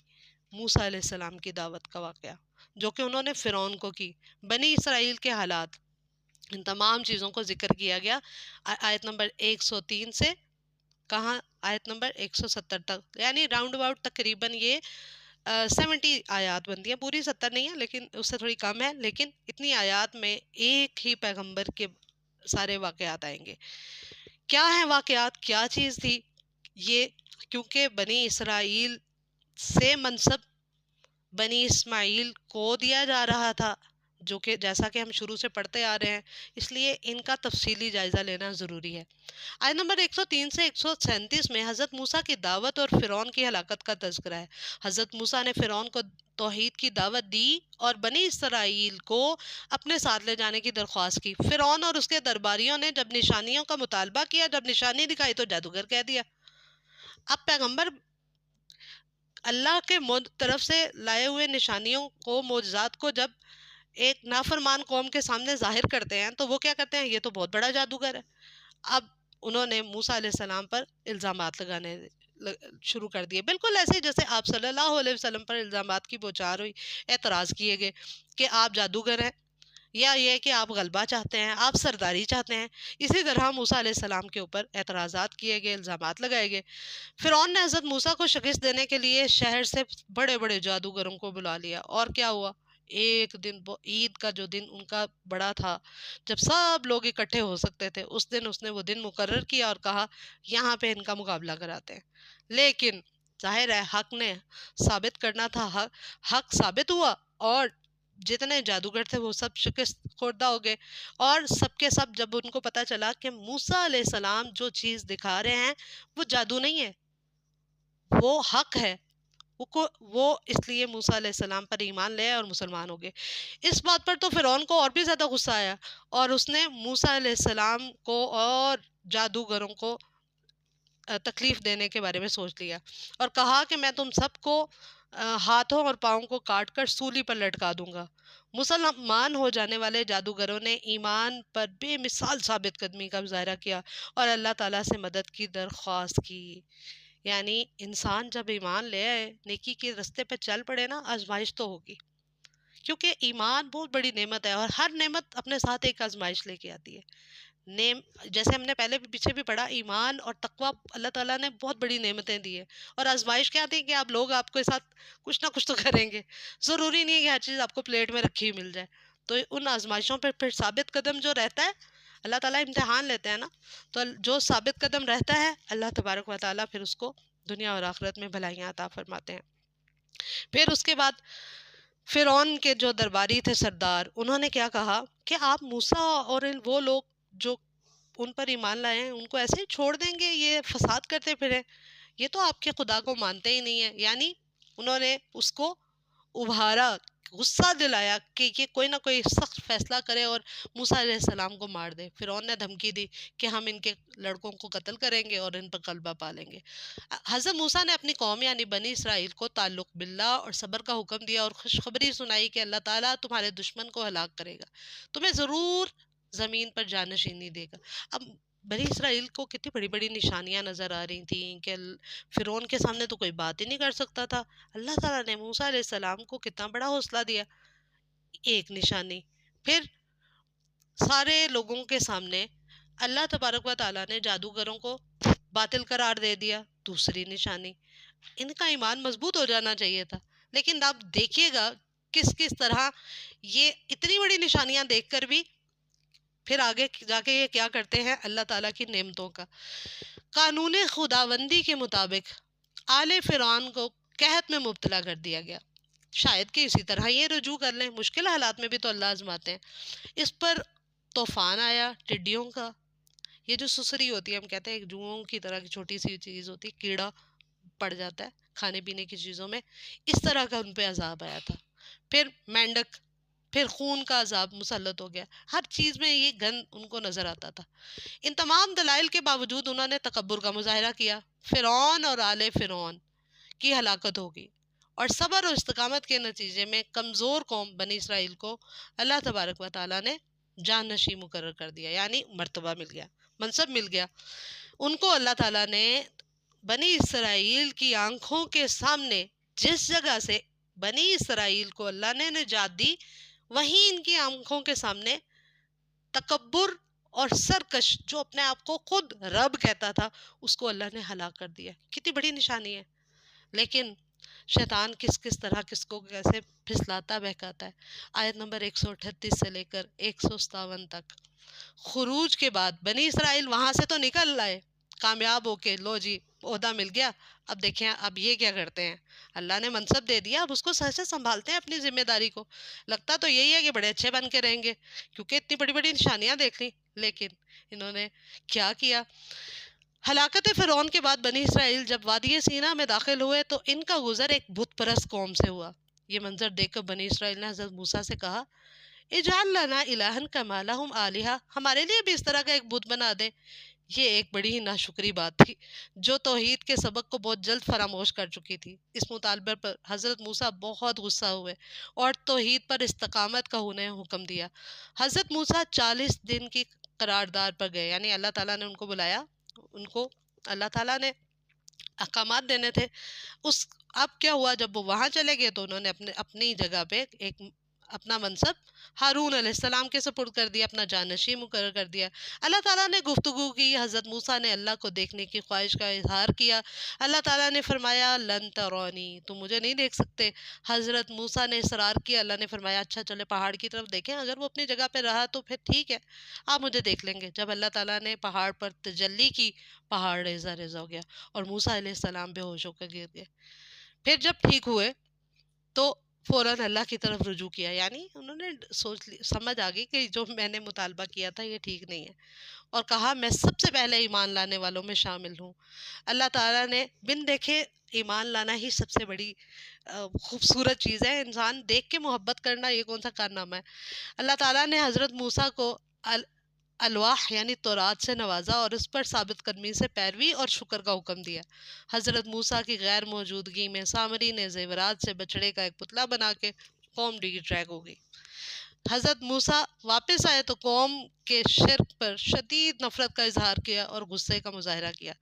موسیٰ علیہ السلام کی دعوت کا واقعہ، جو کہ انہوں نے فرعون کو کی، بنی اسرائیل کے حالات، ان تمام چیزوں کو ذکر کیا گیا آیت نمبر 103 سے کہاں آیت نمبر 170 تک، یعنی راؤنڈ اباؤٹ تقریباً یہ 70 آیات بنتی ہیں، پوری 70 نہیں ہے لیکن اس سے تھوڑی کم ہے، لیکن اتنی آیات میں ایک ہی پیغمبر کے سارے واقعات آئیں گے۔ کیا ہیں واقعات؟ کیا چیز تھی یہ؟ کیونکہ بنی اسرائیل سے منصب بنی اسماعیل کو دیا جا رہا تھا، جو کہ جیسا کہ ہم شروع سے پڑھتے آ رہے ہیں، اس لیے ان کا تفصیلی جائزہ لینا ضروری ہے۔ آیت نمبر 103 سے 137 میں حضرت موسیٰ کی دعوت اور فرعون کی ہلاکت کا تذکرہ ہے۔ حضرت موسیٰ نے فرعون کو توحید کی دعوت دی اور بنی اسرائیل کو اپنے ساتھ لے جانے کی درخواست کی۔ فرعون اور اس کے درباریوں نے جب نشانیوں کا مطالبہ کیا، جب نشانی دکھائی تو جادوگر کہہ دیا۔ اب پیغمبر اللہ کے طرف سے لائے ہوئے نشانیوں کو، معجزات کو جب ایک نافرمان قوم کے سامنے ظاہر کرتے ہیں تو وہ کیا کرتے ہیں؟ یہ تو بہت بڑا جادوگر ہے۔ اب انہوں نے موسیٰ علیہ السلام پر الزامات لگانے شروع کر دیے، بالکل ایسے جیسے آپ صلی اللہ علیہ وسلم پر الزامات کی بوچھار ہوئی، اعتراض کیے گئے کہ آپ جادوگر ہیں، یا یہ کہ آپ غلبہ چاہتے ہیں، آپ سرداری چاہتے ہیں۔ اسی طرح موسیٰ علیہ السلام کے اوپر اعتراضات کیے گئے، الزامات لگائے گئے۔ فرعون نے حضرت موسیٰ کو شکست دینے کے لیے شہر سے بڑے بڑے جادوگروں کو بلا لیا، اور کیا ہوا؟ ایک دن عید کا جو دن ان کا بڑا تھا، جب سب لوگ اکٹھے ہو سکتے تھے، اس دن اس نے وہ دن مقرر کیا اور کہا یہاں پہ ان کا مقابلہ کراتے ہیں۔ لیکن ظاہر ہے حق نے ثابت کرنا تھا، حق ثابت ہوا، اور جتنے جادوگر تھے وہ سب شکست خوردہ ہو گئے، اور سب کے سب جب ان کو پتا چلا کہ موسیٰ علیہ السلام جو چیز دکھا رہے ہیں وہ جادو نہیں ہے، وہ حق ہے، وہ اس لیے موسیٰ علیہ السلام پر ایمان لے اور مسلمان ہو گئے۔ اس بات پر تو فرعون کو اور بھی زیادہ غصہ آیا، اور اس نے موسیٰ علیہ السلام کو اور جادوگروں کو تکلیف دینے کے بارے میں سوچ لیا، اور کہا کہ میں تم سب کو ہاتھوں اور پاؤں کو کاٹ کر سولی پر لٹکا دوں گا۔ مسلمان ہو جانے والے جادوگروں نے ایمان پر بے مثال ثابت قدمی کا مظاہرہ کیا اور اللہ تعالیٰ سے مدد کی درخواست کی۔ یعنی انسان جب ایمان لے آئے، نیکی کے رستے پہ چل پڑے نا، آزمائش تو ہوگی، کیونکہ ایمان بہت بڑی نعمت ہے، اور ہر نعمت اپنے ساتھ ایک آزمائش لے کے آتی ہے۔ جیسے ہم نے پہلے بھی پیچھے بھی پڑھا، ایمان اور تقویٰ اللہ تعالیٰ نے بہت بڑی نعمتیں دی ہے، اور آزمائش کیا تھی کہ آپ کے ساتھ کچھ نہ کچھ تو کریں گے، ضروری نہیں ہے کہ ہر چیز آپ کو پلیٹ میں رکھی ہوئی مل جائے۔ تو ان آزمائشوں پہ پھر ثابت قدم جو رہتا ہے، اللہ تعالیٰ امتحان لیتے ہیں نا، تو جو ثابت قدم رہتا ہے اللہ تبارک و تعالیٰ پھر اس کو دنیا اور آخرت میں بھلائیاں عطا فرماتے ہیں۔ پھر اس کے بعد فرعون کے جو درباری تھے سردار، انہوں نے کیا کہا کہ آپ موسیٰ اور وہ لوگ جو ان پر ایمان لائے ہیں ان کو ایسے ہی چھوڑ دیں گے؟ یہ فساد کرتے پھرے، یہ تو آپ کے خدا کو مانتے ہی نہیں ہیں۔ یعنی انہوں نے اس کو ابھارا، غصہ دلایا کہ یہ کوئی نہ کوئی سخت فیصلہ کرے اور موسیٰ علیہ السلام کو مار دے۔ فرعون نے دھمکی دی کہ ہم ان کے لڑکوں کو قتل کریں گے اور ان پر غلبہ پالیں گے۔ حضرت موسیٰ نے اپنی قوم یعنی بنی اسرائیل کو تعلق باللہ اور صبر کا حکم دیا، اور خوشخبری سنائی کہ اللہ تعالیٰ تمہارے دشمن کو ہلاک کرے گا، تمہیں ضرور زمین پر جانشینی دے گا۔ اب بنی اسرائیل کو کتنی بڑی بڑی نشانیاں نظر آ رہی تھیں کہ فرعون کے سامنے تو کوئی بات ہی نہیں کر سکتا تھا۔ اللہ تعالیٰ نے موسیٰ علیہ السلام کو کتنا بڑا حوصلہ دیا، ایک نشانی۔ پھر سارے لوگوں کے سامنے اللہ تبارک و تعالیٰ نے جادوگروں کو باطل قرار دے دیا، دوسری نشانی۔ ان کا ایمان مضبوط ہو جانا چاہیے تھا، لیکن آپ دیکھیے گا کس طرح یہ اتنی بڑی نشانیاں دیکھ کر بھی پھر آگے جا کے یہ کیا کرتے ہیں؟ اللہ تعالیٰ کی نعمتوں کا قانون خداوندی کے مطابق آل فرعون کو قحط میں مبتلا کر دیا گیا۔ شاید کہ اسی طرح یہ رجوع کر لیں، مشکل حالات میں بھی تو اللہ آزماتے ہیں۔ اس پر طوفان آیا ٹڈیوں کا، یہ جو سسری ہوتی ہے، ہم کہتے ہیں ایک جوؤں کی طرح کی چھوٹی سی چیز ہوتی ہے، کیڑا پڑ جاتا ہے کھانے پینے کی چیزوں میں، اس طرح کا ان پہ عذاب آیا تھا۔ پھر مینڈک، پھر خون کا عذاب مسلط ہو گیا، ہر چیز میں یہ گند ان کو نظر آتا تھا۔ ان تمام دلائل کے باوجود انہوں نے تکبر کا مظاہرہ کیا۔ فرعون اور آل فرعون کی ہلاکت ہوگی، اور صبر اور استقامت کے نتیجے میں کمزور قوم بنی اسرائیل کو اللہ تبارک و تعالیٰ نے جانشین مقرر کر دیا، یعنی مرتبہ مل گیا، منصب مل گیا۔ ان کو اللہ تعالیٰ نے بنی اسرائیل کی آنکھوں کے سامنے جس جگہ سے بنی اسرائیل کو اللہ نے نجات دی، وہیں ان کی آنکھوں کے سامنے تکبر اور سرکش جو اپنے آپ کو خود رب کہتا تھا، اس کو اللہ نے ہلاک کر دیا۔ کتنی بڑی نشانی ہے۔ لیکن شیطان کس طرح کس کو کیسے پھسلاتا بہکاتا ہے۔ آیت نمبر 138 سے لے کر 157 تک، خروج کے بعد بنی اسرائیل وہاں سے تو نکل آئے، کامیاب ہو کے لو جی عہدہ مل گیا، اب دیکھیں اب یہ کیا کرتے ہیں، اللہ نے منصب دے دیا، اب اس کو صحیح سے سنبھالتے ہیں اپنی ذمہ داری کو. لگتا تو یہی ہے کہ بڑے اچھے بن کے رہیں گے کیونکہ اتنی بڑی بڑی نشانیاں دیکھ لی، لیکن انہوں نے کیا کیا. ہلاکت فرعون کے بعد بنی اسرائیل جب وادی سینا میں داخل ہوئے تو ان کا گزر ایک بت پرست قوم سے ہوا. یہ منظر دیکھ کر بنی اسرائیل نے حضرت موسیٰ سے کہا اجعل لنا الہا کما لہم آلہہ، ہمارے لیے بھی اس طرح کا ایک بت بنا دے. یہ ایک بڑی ہی ناشکری بات تھی جو توحید کے سبق کو بہت جلد فراموش کر چکی تھی. اس مطالبے پر حضرت موسیٰ بہت غصہ ہوئے اور توحید پر استقامت کا انہیں حکم دیا. حضرت موسیٰ 40 دن کی قرارداد پر گئے، یعنی اللہ تعالیٰ نے ان کو بلایا، ان کو اللہ تعالیٰ نے احکامات دینے تھے. اس اب کیا ہوا جب وہ وہاں چلے گئے تو انہوں نے اپنی جگہ پہ ایک اپنا منصب ہارون علیہ السلام کے سپرد کر دیا، اپنا جانشین مقرر کر دیا. اللہ تعالیٰ نے گفتگو کی، حضرت موسیٰ نے اللہ کو دیکھنے کی خواہش کا اظہار کیا. اللہ تعالیٰ نے فرمایا لن ترونی، تم مجھے نہیں دیکھ سکتے. حضرت موسیٰ نے اصرار کیا، اللہ نے فرمایا اچھا چلے پہاڑ کی طرف دیکھیں، اگر وہ اپنی جگہ پہ رہا تو پھر ٹھیک ہے، آپ مجھے دیکھ لیں گے. جب اللہ تعالیٰ نے پہاڑ پر تجلی کی، پہاڑ ریزہ ریزہ ہو گیا اور موسیٰ علیہ السلام بے ہوش ہو کر گر گئے. پھر جب ٹھیک ہوئے تو فوراً اللہ کی طرف رجوع کیا، یعنی انہوں نے سمجھ آ گئی کہ جو میں نے مطالبہ کیا تھا یہ ٹھیک نہیں ہے، اور کہا میں سب سے پہلے ایمان لانے والوں میں شامل ہوں. اللہ تعالیٰ نے بن دیکھے ایمان لانا ہی سب سے بڑی خوبصورت چیز ہے. انسان دیکھ کے محبت کرنا یہ کون سا کارنامہ ہے. اللہ تعالیٰ نے حضرت موسیٰ کو الواح یعنی تورات سے نوازا اور اس پر ثابت قدمی سے پیروی اور شکر کا حکم دیا. حضرت موسیٰ کی غیر موجودگی میں سامری نے زیورات سے بچڑے کا ایک پتلا بنا کے قوم ڈی ٹریک ہو گئی. حضرت موسیٰ واپس آئے تو قوم کے شرک پر شدید نفرت کا اظہار کیا اور غصے کا مظاہرہ کیا،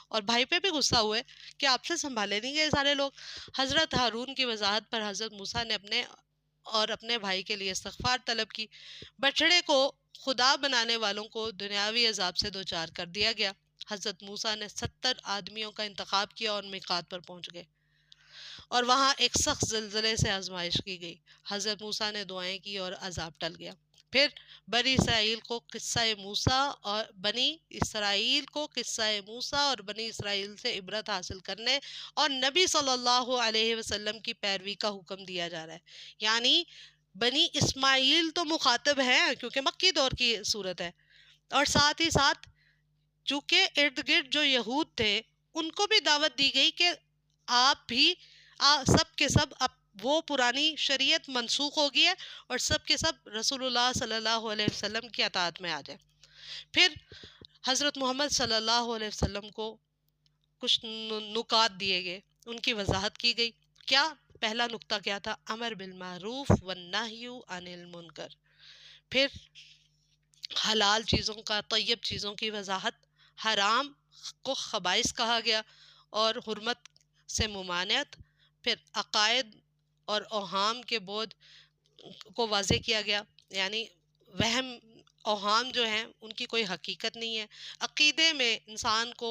اور بھائی پہ بھی غصہ ہوئے کہ آپ سے سنبھالے نہیں گئے سارے لوگ. حضرت ہارون کی وضاحت پر حضرت موسیٰ نے اپنے بھائی کے لیے استغفار طلب کی. بچڑے کو خدا بنانے والوں کو دنیاوی عذاب سے دوچار کر دیا گیا. حضرت موسیٰ نے 70 آدمیوں کا انتخاب کیا اور میقات پر پہنچ گئے اور وہاں ایک سخت زلزلے سے آزمائش کی گئی. حضرت موسیٰ نے دعائیں کی اور عذاب ٹل گیا. پھر بنی اسرائیل کو قصہ موسیٰ اور بنی اسرائیل سے عبرت حاصل کرنے اور نبی صلی اللہ علیہ وسلم کی پیروی کا حکم دیا جا رہا ہے. یعنی بنی اسماعیل تو مخاطب ہیں کیونکہ مکی دور کی صورت ہے، اور ساتھ ہی ساتھ چونکہ ارد گرد جو یہود تھے ان کو بھی دعوت دی گئی کہ آپ بھی سب کے سب وہ پرانی شریعت منسوخ ہو گئی ہے اور سب کے سب رسول اللہ صلی اللہ علیہ وسلم کی اطاعت میں آ جائیں. پھر حضرت محمد صلی اللہ علیہ وسلم کو کچھ نکات دیے گئے، ان کی وضاحت کی گئی. کیا پہلا نقطہ کیا تھا؟ امر بالمعروف والنہی عن المنکر. پھر حلال چیزوں کا، طیب چیزوں کی وضاحت، حرام کو خبائث کہا گیا اور حرمت سے ممانعت. پھر عقائد اور اوہام کے بودھ کو واضح کیا گیا، یعنی وہم اوہام جو ہیں ان کی کوئی حقیقت نہیں ہے. عقیدے میں انسان کو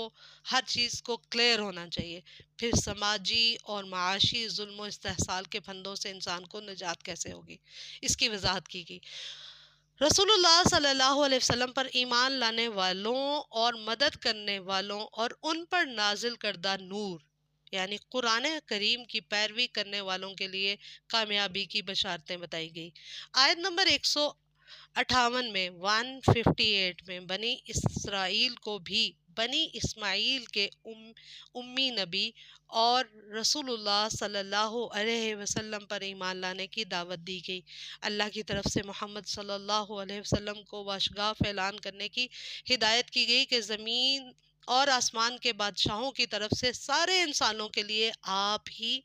ہر چیز کو کلیئر ہونا چاہیے. پھر سماجی اور معاشی ظلم و استحصال کے پھندوں سے انسان کو نجات کیسے ہوگی، اس کی وضاحت کی گئی. رسول اللہ صلی اللہ علیہ وسلم پر ایمان لانے والوں اور مدد کرنے والوں اور ان پر نازل کردہ نور یعنی قرآن کریم کی پیروی کرنے والوں کے لیے کامیابی کی بشارتیں بتائی گئی. آیت نمبر 158 میں 158 میں بنی اسرائیل کو بھی بنی اسماعیل کے امی نبی اور رسول اللہ صلی اللہ علیہ وسلم پر ایمان لانے کی دعوت دی گئی. اللہ کی طرف سے محمد صلی اللہ علیہ وسلم کو واشگاف اعلان کرنے کی ہدایت کی گئی کہ زمین اور آسمان کے بادشاہوں کی طرف سے سارے انسانوں کے لیے آپ ہی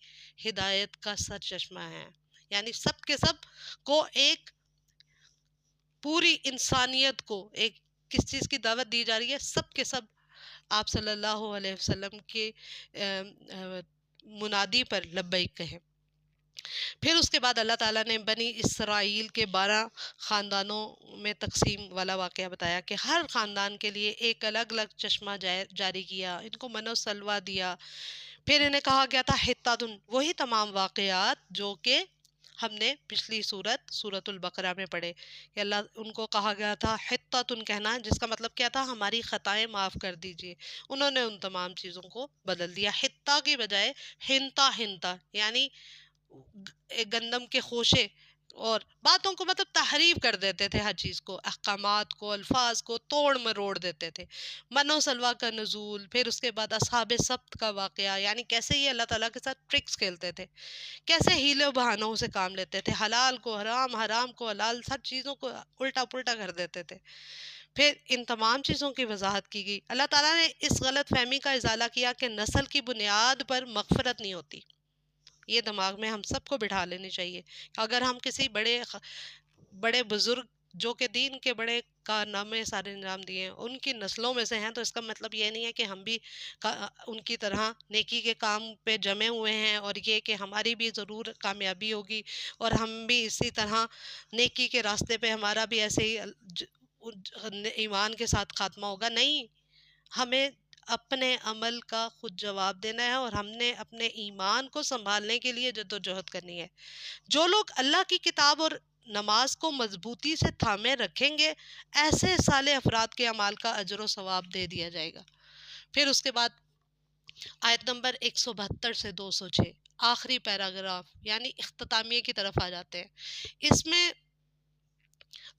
ہدایت کا سرچشمہ ہیں. یعنی سب کے سب کو ایک پوری انسانیت کو ایک کس چیز کی دعوت دی جا رہی ہے؟ سب کے سب آپ صلی اللہ علیہ وسلم کے منادی پر لبیک کہیں. پھر اس کے بعد اللہ تعالیٰ نے بنی اسرائیل کے 12 خاندانوں میں تقسیم والا واقعہ بتایا کہ ہر خاندان کے لیے ایک الگ الگ چشمہ جاری کیا، ان کو من و سلوہ دیا. پھر انہیں کہا گیا تھا حتاتن، وہی تمام واقعات جو کہ ہم نے پچھلی سورت البقرہ میں پڑھے کہ اللہ ان کو کہا گیا تھا حطۃ کہنا، جس کا مطلب کیا تھا، ہماری خطائیں معاف کر دیجیے. انہوں نے ان تمام چیزوں کو بدل دیا، حطہ کی بجائے ہنتا ہنتا، یعنی گندم کے خوشے اور باتوں کو مطلب تحریف کر دیتے تھے، ہر چیز کو، احکامات کو، الفاظ کو توڑ مروڑ دیتے تھے. منو سلوا کا نزول، پھر اس کے بعد اصحاب سبت کا واقعہ، یعنی کیسے یہ اللہ تعالیٰ کے ساتھ ٹرکس کھیلتے تھے، کیسے ہیلے و بہانوں سے کام لیتے تھے، حلال کو حرام، حرام کو حلال، سب چیزوں کو الٹا پلٹا کر دیتے تھے. پھر ان تمام چیزوں کی وضاحت کی گئی. اللہ تعالیٰ نے اس غلط فہمی کا ازالہ کیا کہ نسل کی بنیاد پر مغفرت نہیں ہوتی. یہ دماغ میں ہم سب کو بٹھا لینی چاہیے. اگر ہم کسی بڑے بزرگ جو کہ دین کے بڑے کارنامے سارے انجام دیے ہیں ان کی نسلوں میں سے ہیں، تو اس کا مطلب یہ نہیں ہے کہ ہم بھی ان کی طرح نیکی کے کام پہ جمے ہوئے ہیں، اور یہ کہ ہماری بھی ضرور کامیابی ہوگی اور ہم بھی اسی طرح نیکی کے راستے پہ ہمارا بھی ایسے ہی ایمان کے ساتھ خاتمہ ہوگا. نہیں، ہمیں اپنے عمل کا خود جواب دینا ہے، اور ہم نے اپنے ایمان کو سنبھالنے کے لیے جدوجہد کرنی ہے. جو لوگ اللہ کی کتاب اور نماز کو مضبوطی سے تھامے رکھیں گے، ایسے صالح افراد کے اعمال کا اجر و ثواب دے دیا جائے گا. پھر اس کے بعد آیت نمبر 172 سے 206، آخری پیراگراف یعنی اختتامیہ کی طرف آ جاتے ہیں. اس میں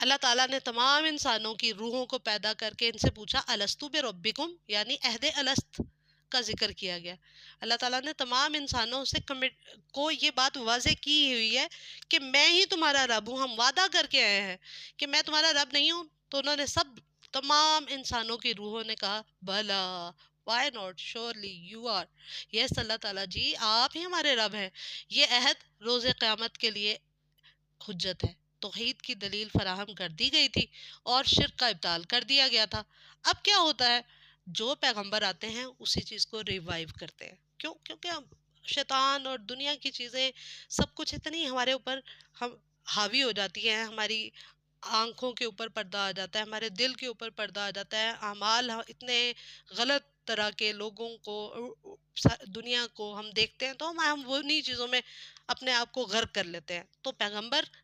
اللہ تعالیٰ نے تمام انسانوں کی روحوں کو پیدا کر کے ان سے پوچھا الستو بربکم، یعنی عہد الست کا ذکر کیا گیا. اللہ تعالیٰ نے تمام انسانوں سے کو یہ بات واضح کی ہوئی ہے کہ میں ہی تمہارا رب ہوں. ہم وعدہ کر کے آئے ہیں کہ میں تمہارا رب نہیں ہوں. تو انہوں نے تمام انسانوں کی روحوں نے کہا بھلا، why not, surely you are, yes اللہ تعالیٰ جی آپ ہی ہمارے رب ہیں. یہ عہد روز قیامت کے لیے حجت ہے. توحید کی دلیل فراہم کر دی گئی تھی اور شرک کا ابطال کر دیا گیا تھا. اب کیا ہوتا ہے، جو پیغمبر آتے ہیں اسی چیز کو ریوائیو کرتے ہیں. کیونکہ ہم شیطان اور دنیا کی چیزیں سب کچھ اتنی ہمارے اوپر ہم حاوی ہو جاتی ہیں، ہماری آنکھوں کے اوپر پردہ آ جاتا ہے، ہمارے دل کے اوپر پردہ آ جاتا ہے. اعمال اتنے غلط طرح کے لوگوں کو، دنیا کو ہم دیکھتے ہیں تو ہم انہی چیزوں میں اپنے آپ کو غرق کر لیتے ہیں. تو پیغمبر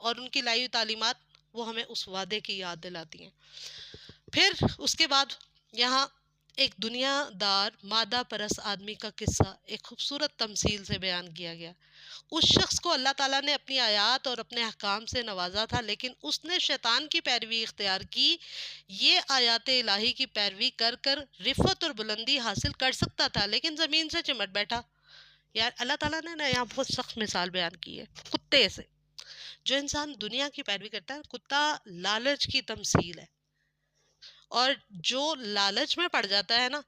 اور ان کی لائی ہوئی تعلیمات وہ ہمیں اس وعدے کی یاد دلاتی ہیں. پھر اس کے بعد یہاں ایک دنیا دار مادہ پرست آدمی کا قصہ ایک خوبصورت تمثیل سے بیان کیا گیا. اس شخص کو اللہ تعالیٰ نے اپنی آیات اور اپنے احکام سے نوازا تھا، لیکن اس نے شیطان کی پیروی اختیار کی. یہ آیات الہی کی پیروی کر کر رفعت اور بلندی حاصل کر سکتا تھا، لیکن زمین سے چمٹ بیٹھا. یار اللہ تعالیٰ نے نا یہاں بہت سخت مثال بیان کی ہے کتے سے. جو انسان دنیا کی پیروی کرتا ہے، کتا لالچ کی تمثیل ہے، اور جو لالچ میں پڑ جاتا ہے نا،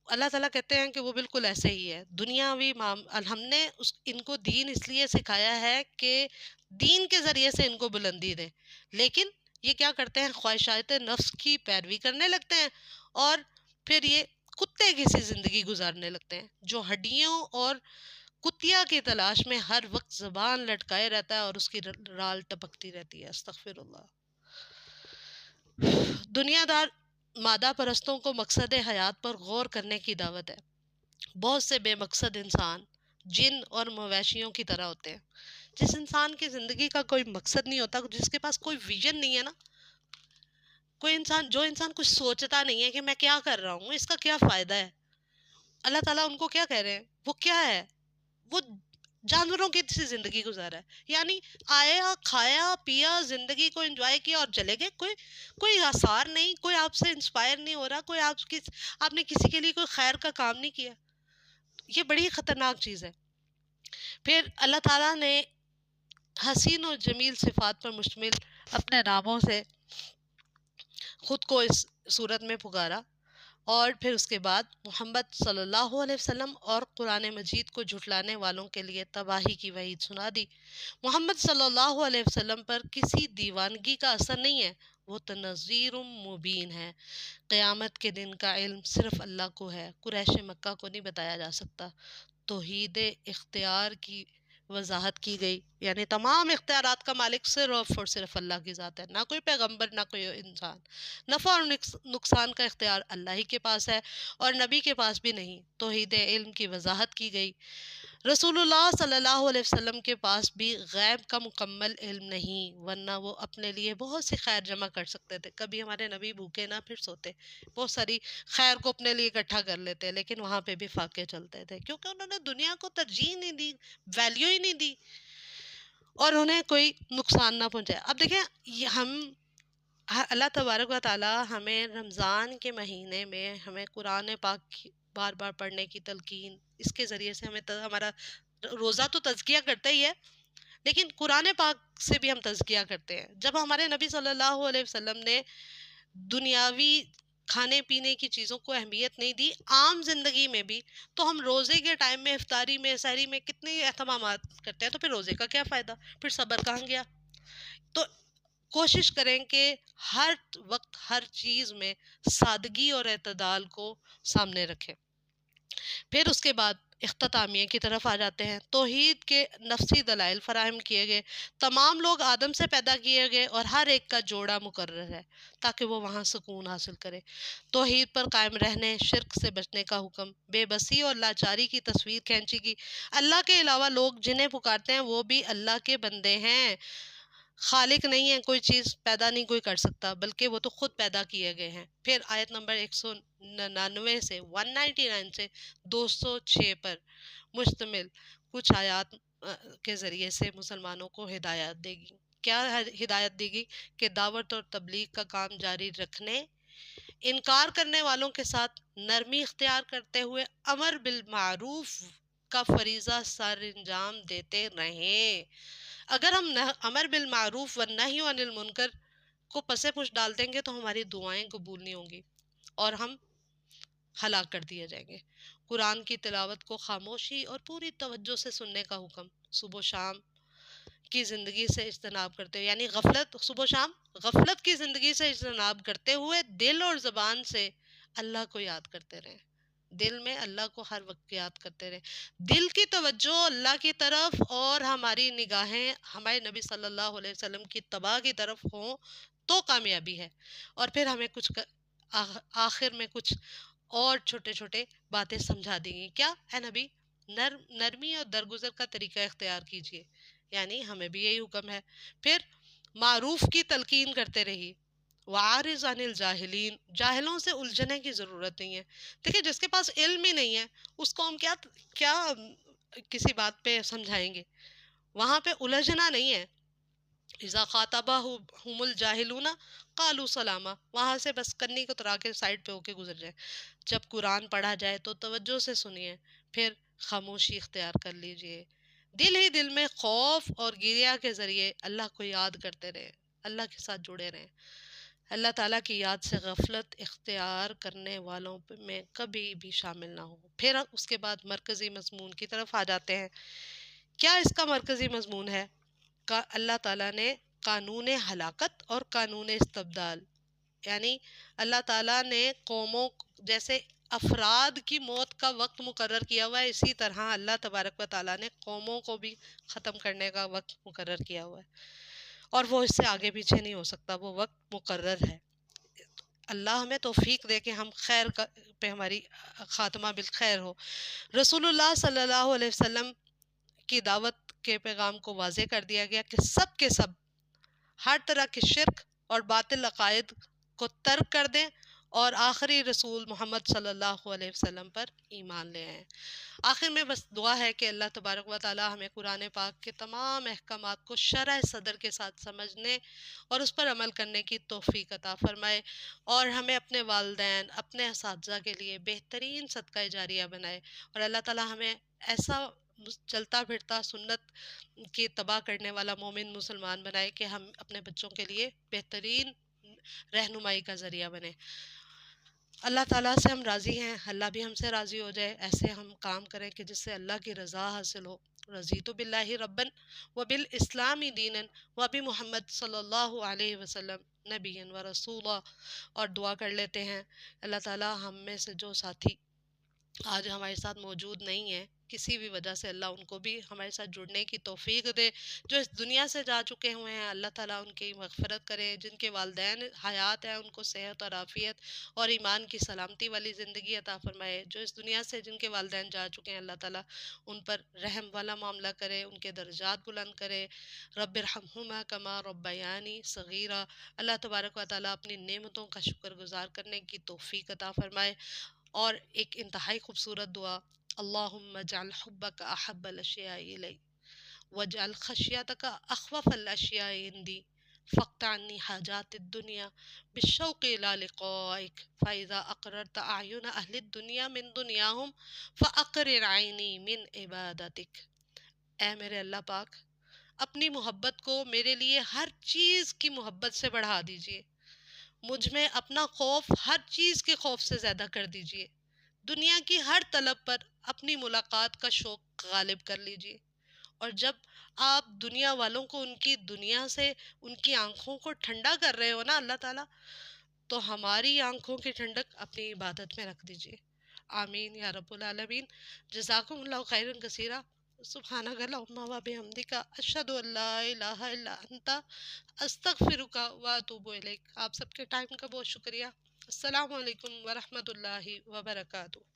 اللہ تعالیٰ کہتے ہیں کہ وہ بالکل ایسے ہی ہے. دنیاوی ہم نے ان کو دین اس لیے سکھایا ہے کہ دین کے ذریعے سے ان کو بلندی دیں، لیکن یہ کیا کرتے ہیں، خواہشات نفس کی پیروی کرنے لگتے ہیں، اور پھر یہ کتے کی سی زندگی گزارنے لگتے ہیں جو ہڈیوں اور کتیا کی تلاش میں ہر وقت زبان لٹکائے رہتا ہے اور اس کی رال ٹپکتی رہتی ہے. استغفر اللہ. دنیا دار مادہ پرستوں کو مقصد حیات پر غور کرنے کی دعوت ہے. بہت سے بے مقصد انسان جن اور مویشیوں کی طرح ہوتے ہیں. جس انسان کی زندگی کا کوئی مقصد نہیں ہوتا، جس کے پاس کوئی ویژن نہیں ہے نا، جو انسان کچھ سوچتا نہیں ہے کہ میں کیا کر رہا ہوں، اس کا کیا فائدہ ہے، اللہ تعالیٰ ان کو کیا کہہ رہے ہیں، وہ کیا ہے، وہ جانوروں کی سی زندگی گزارا ہے. یعنی آیا، کھایا، پیا، زندگی کو انجوائے کیا اور چلے گئے. کوئی آثار نہیں، کوئی آپ سے انسپائر نہیں ہو رہا، کوئی آپ نے کسی کے لیے کوئی خیر کا کام نہیں کیا. یہ بڑی خطرناک چیز ہے. پھر اللہ تعالیٰ نے حسین و جمیل صفات پر مشتمل اپنے ناموں سے خود کو اس صورت میں پکارا، اور پھر اس کے بعد محمد صلی اللہ علیہ وسلم اور قرآن مجید کو جھٹلانے والوں کے لیے تباہی کی وعید سنا دی. محمد صلی اللہ علیہ وسلم پر کسی دیوانگی کا اثر نہیں ہے، وہ تنذیر مبین ہے. قیامت کے دن کا علم صرف اللہ کو ہے، قریش مکہ کو نہیں بتایا جا سکتا. توحید اختیار کی وضاحت کی گئی، یعنی تمام اختیارات کا مالک صرف اور صرف اللہ کی ذات ہے، نہ کوئی پیغمبر، نہ کوئی انسان. نفع اور نقصان کا اختیار اللہ ہی کے پاس ہے اور نبی کے پاس بھی نہیں. توحید علم کی وضاحت کی گئی. رسول اللہ صلی اللہ علیہ وسلم کے پاس بھی غیب کا مکمل علم نہیں، ورنہ وہ اپنے لیے بہت سی خیر جمع کر سکتے تھے۔ کبھی ہمارے نبی بھوکے نہ پھر سوتے، بہت ساری خیر کو اپنے لیے اکٹھا کر لیتے، لیکن وہاں پہ بھی فاقے چلتے تھے، کیونکہ انہوں نے دنیا کو ترجیح نہیں دی، ویلیو ہی نہیں دی، اور انہیں کوئی نقصان نہ پہنچائے۔ اب دیکھیں، اللہ تبارک و تعالی ہمیں رمضان کے مہینے میں ہمیں قرآن پاک بار بار پڑھنے کی تلقین، اس کے ذریعے سے ہمیں ہمارا روزہ تو تزکیہ کرتا ہی ہے، لیکن قرآن پاک سے بھی ہم تزکیہ کرتے ہیں۔ جب ہمارے نبی صلی اللہ علیہ وسلم نے دنیاوی کھانے پینے کی چیزوں کو اہمیت نہیں دی، عام زندگی میں بھی، تو ہم روزے کے ٹائم میں، افطاری میں، سحری میں کتنے اہتمامات کرتے ہیں، تو پھر روزے کا کیا فائدہ؟ پھر صبر کہاں گیا؟ تو کوشش کریں کہ ہر وقت ہر چیز میں سادگی اور اعتدال کو سامنے رکھیں۔ پھر اس کے بعد اختتامیہ کی طرف آ جاتے ہیں۔ توحید کے نفسی دلائل فراہم کیے گئے، تمام لوگ آدم سے پیدا کیے گئے اور ہر ایک کا جوڑا مقرر ہے تاکہ وہ وہاں سکون حاصل کرے۔ توحید پر قائم رہنے، شرک سے بچنے کا حکم، بے بسی اور لاچاری کی تصویر کھینچی کی۔ اللہ کے علاوہ لوگ جنہیں پکارتے ہیں وہ بھی اللہ کے بندے ہیں، خالق نہیں ہے، کوئی چیز پیدا نہیں کوئی کر سکتا، بلکہ وہ تو خود پیدا کیے گئے ہیں۔ پھر آیت نمبر 199 سے 199 سے 206 پر مشتمل کچھ آیات کے ذریعے سے مسلمانوں کو ہدایت دے گی۔ کیا ہدایت دے گی؟ کہ دعوت اور تبلیغ کا کام جاری رکھنے، انکار کرنے والوں کے ساتھ نرمی اختیار کرتے ہوئے امر بالمعروف کا فریضہ سر انجام دیتے رہیں۔ اگر ہم امر بالمعروف والنہی عن المنکر کو پس پش ڈال دیں گے تو ہماری دعائیں قبول نہیں ہوں گی اور ہم ہلاک کر دیے جائیں گے۔ قرآن کی تلاوت کو خاموشی اور پوری توجہ سے سننے کا حکم، صبح و شام کی زندگی سے اجتناب کرتے ہوئے، یعنی صبح و شام غفلت کی زندگی سے اجتناب کرتے ہوئے دل اور زبان سے اللہ کو یاد کرتے رہیں۔ دل میں اللہ کو ہر وقت یاد کرتے رہیں، دل کی توجہ اللہ کی طرف اور ہماری نگاہیں ہمارے نبی صلی اللہ علیہ وسلم کی اتباع کی طرف ہوں تو کامیابی ہے۔ اور پھر ہمیں کچھ آخر میں کچھ اور چھوٹے چھوٹے باتیں سمجھا دیں گی۔ کیا ہے نبی؟ نرمی اور درگزر کا طریقہ اختیار کیجیے، یعنی ہمیں بھی یہی حکم ہے۔ پھر معروف کی تلقین کرتے رہیے، وعارض عن الجاہلین، جاہلوں سے الجھنے کی ضرورت نہیں ہے۔ دیکھیں، جس کے پاس علم ہی نہیں ہے اس کو ہم کیا کسی بات پہ سمجھائیں گے؟ وہاں پہ الجھنا نہیں ہے۔ اذا خاطبہم الجاہلون قالوا سلاما، وہاں سے بس کنی کو ترا کے سائڈ پہ ہو کے گزر جائے۔ جب قرآن پڑھا جائے تو توجہ سے سنیے، پھر خاموشی اختیار کر لیجئے، دل ہی دل میں خوف اور گریہ کے ذریعے اللہ کو یاد کرتے رہیں، اللہ کے ساتھ جڑے رہیں۔ اللہ تعالیٰ کی یاد سے غفلت اختیار کرنے والوں میں کبھی بھی شامل نہ ہو۔ پھر اس کے بعد مرکزی مضمون کی طرف آ جاتے ہیں۔ کیا اس کا مرکزی مضمون ہے؟ اللہ تعالیٰ نے قانون ہلاکت اور قانون استبدال، یعنی اللہ تعالیٰ نے قوموں جیسے افراد کی موت کا وقت مقرر کیا ہوا ہے، اسی طرح اللہ تبارک و تعالیٰ نے قوموں کو بھی ختم کرنے کا وقت مقرر کیا ہوا ہے، اور وہ اس سے آگے پیچھے نہیں ہو سکتا، وہ وقت مقرر ہے۔ اللہ ہمیں توفیق دے کہ ہم خیر پہ ہماری خاتمہ بالخیر ہو۔ رسول اللہ صلی اللہ علیہ وسلم کی دعوت کے پیغام کو واضح کر دیا گیا کہ سب کے سب ہر طرح کے شرک اور باطل عقائد کو ترک کر دیں اور آخری رسول محمد صلی اللہ علیہ وسلم پر ایمان لے آئیں۔ آخر میں بس دعا ہے کہ اللہ تبارک و تعالی ہمیں قرآن پاک کے تمام احکامات کو شرح صدر کے ساتھ سمجھنے اور اس پر عمل کرنے کی توفیق عطا فرمائے، اور ہمیں اپنے والدین، اپنے اساتذہ کے لیے بہترین صدقہ جاریہ بنائے، اور اللہ تعالی ہمیں ایسا چلتا پھرتا سنت کی اتباع کرنے والا مومن مسلمان بنائے کہ ہم اپنے بچوں کے لیے بہترین رہنمائی کا ذریعہ بنے۔ اللہ تعالیٰ سے ہم راضی ہیں، اللہ بھی ہم سے راضی ہو جائے، ایسے ہم کام کریں کہ جس سے اللہ کی رضا حاصل ہو۔ رضیت باللہ ربًا وبالاسلام دینا وبمحمد صلی اللہ علیہ وسلم نبی و رسولا۔ اور دعا کر لیتے ہیں، اللہ تعالیٰ ہم میں سے جو ساتھی آج ہمارے ساتھ موجود نہیں ہیں، کسی بھی وجہ سے اللہ ان کو بھی ہمارے ساتھ جڑنے کی توفیق دے۔ جو اس دنیا سے جا چکے ہوئے ہیں اللہ تعالیٰ ان کی مغفرت کرے، جن کے والدین حیات ہیں ان کو صحت اور عافیت اور ایمان کی سلامتی والی زندگی عطا فرمائے۔ جو اس دنیا سے جن کے والدین جا چکے ہیں اللہ تعالیٰ ان پر رحم والا معاملہ کرے، ان کے درجات بلند کرے۔ رب ارحمہما کما ربیانی صغیرہ، اللہ تبارک و تعالیٰ اپنی نعمتوں کا شکر گزار کرنے کی توفیق عطا فرمائے۔ اور ایک انتہائی خوبصورت دعا، اللہم اجعل حبک احب الاشیاء الی واجعل خشیتک اخوف الاشیاء عندی فاقطع عنی حاجات الدنیا بالشوق الى لقائک فاذا اقررت اعین اہل الدنیا من دنیاہم فاقرر عینی من عبادتک۔ اے میرے اللہ پاک، اپنی محبت کو میرے لیے ہر چیز کی محبت سے بڑھا دیجیے، مجھ میں اپنا خوف ہر چیز کے خوف سے زیادہ کر دیجیے، دنیا کی ہر طلب پر اپنی ملاقات کا شوق غالب کر لیجیے۔ اور جب آپ دنیا والوں کو ان کی دنیا سے ان کی آنکھوں کو ٹھنڈا کر رہے ہو نا اللہ تعالیٰ، تو ہماری آنکھوں کی ٹھنڈک اپنی عبادت میں رکھ دیجیے۔ آمین یا رب العالمین۔ جزاکم اللہ خیرا کثیرا۔ سبحانک اللہم و بحمدک اشہد ان لا الہ الا انت استغفرک و اتوب الیک۔ آپ سب کے ٹائم کا بہت شکریہ۔ السلام علیکم ورحمۃ اللہ وبرکاتہ۔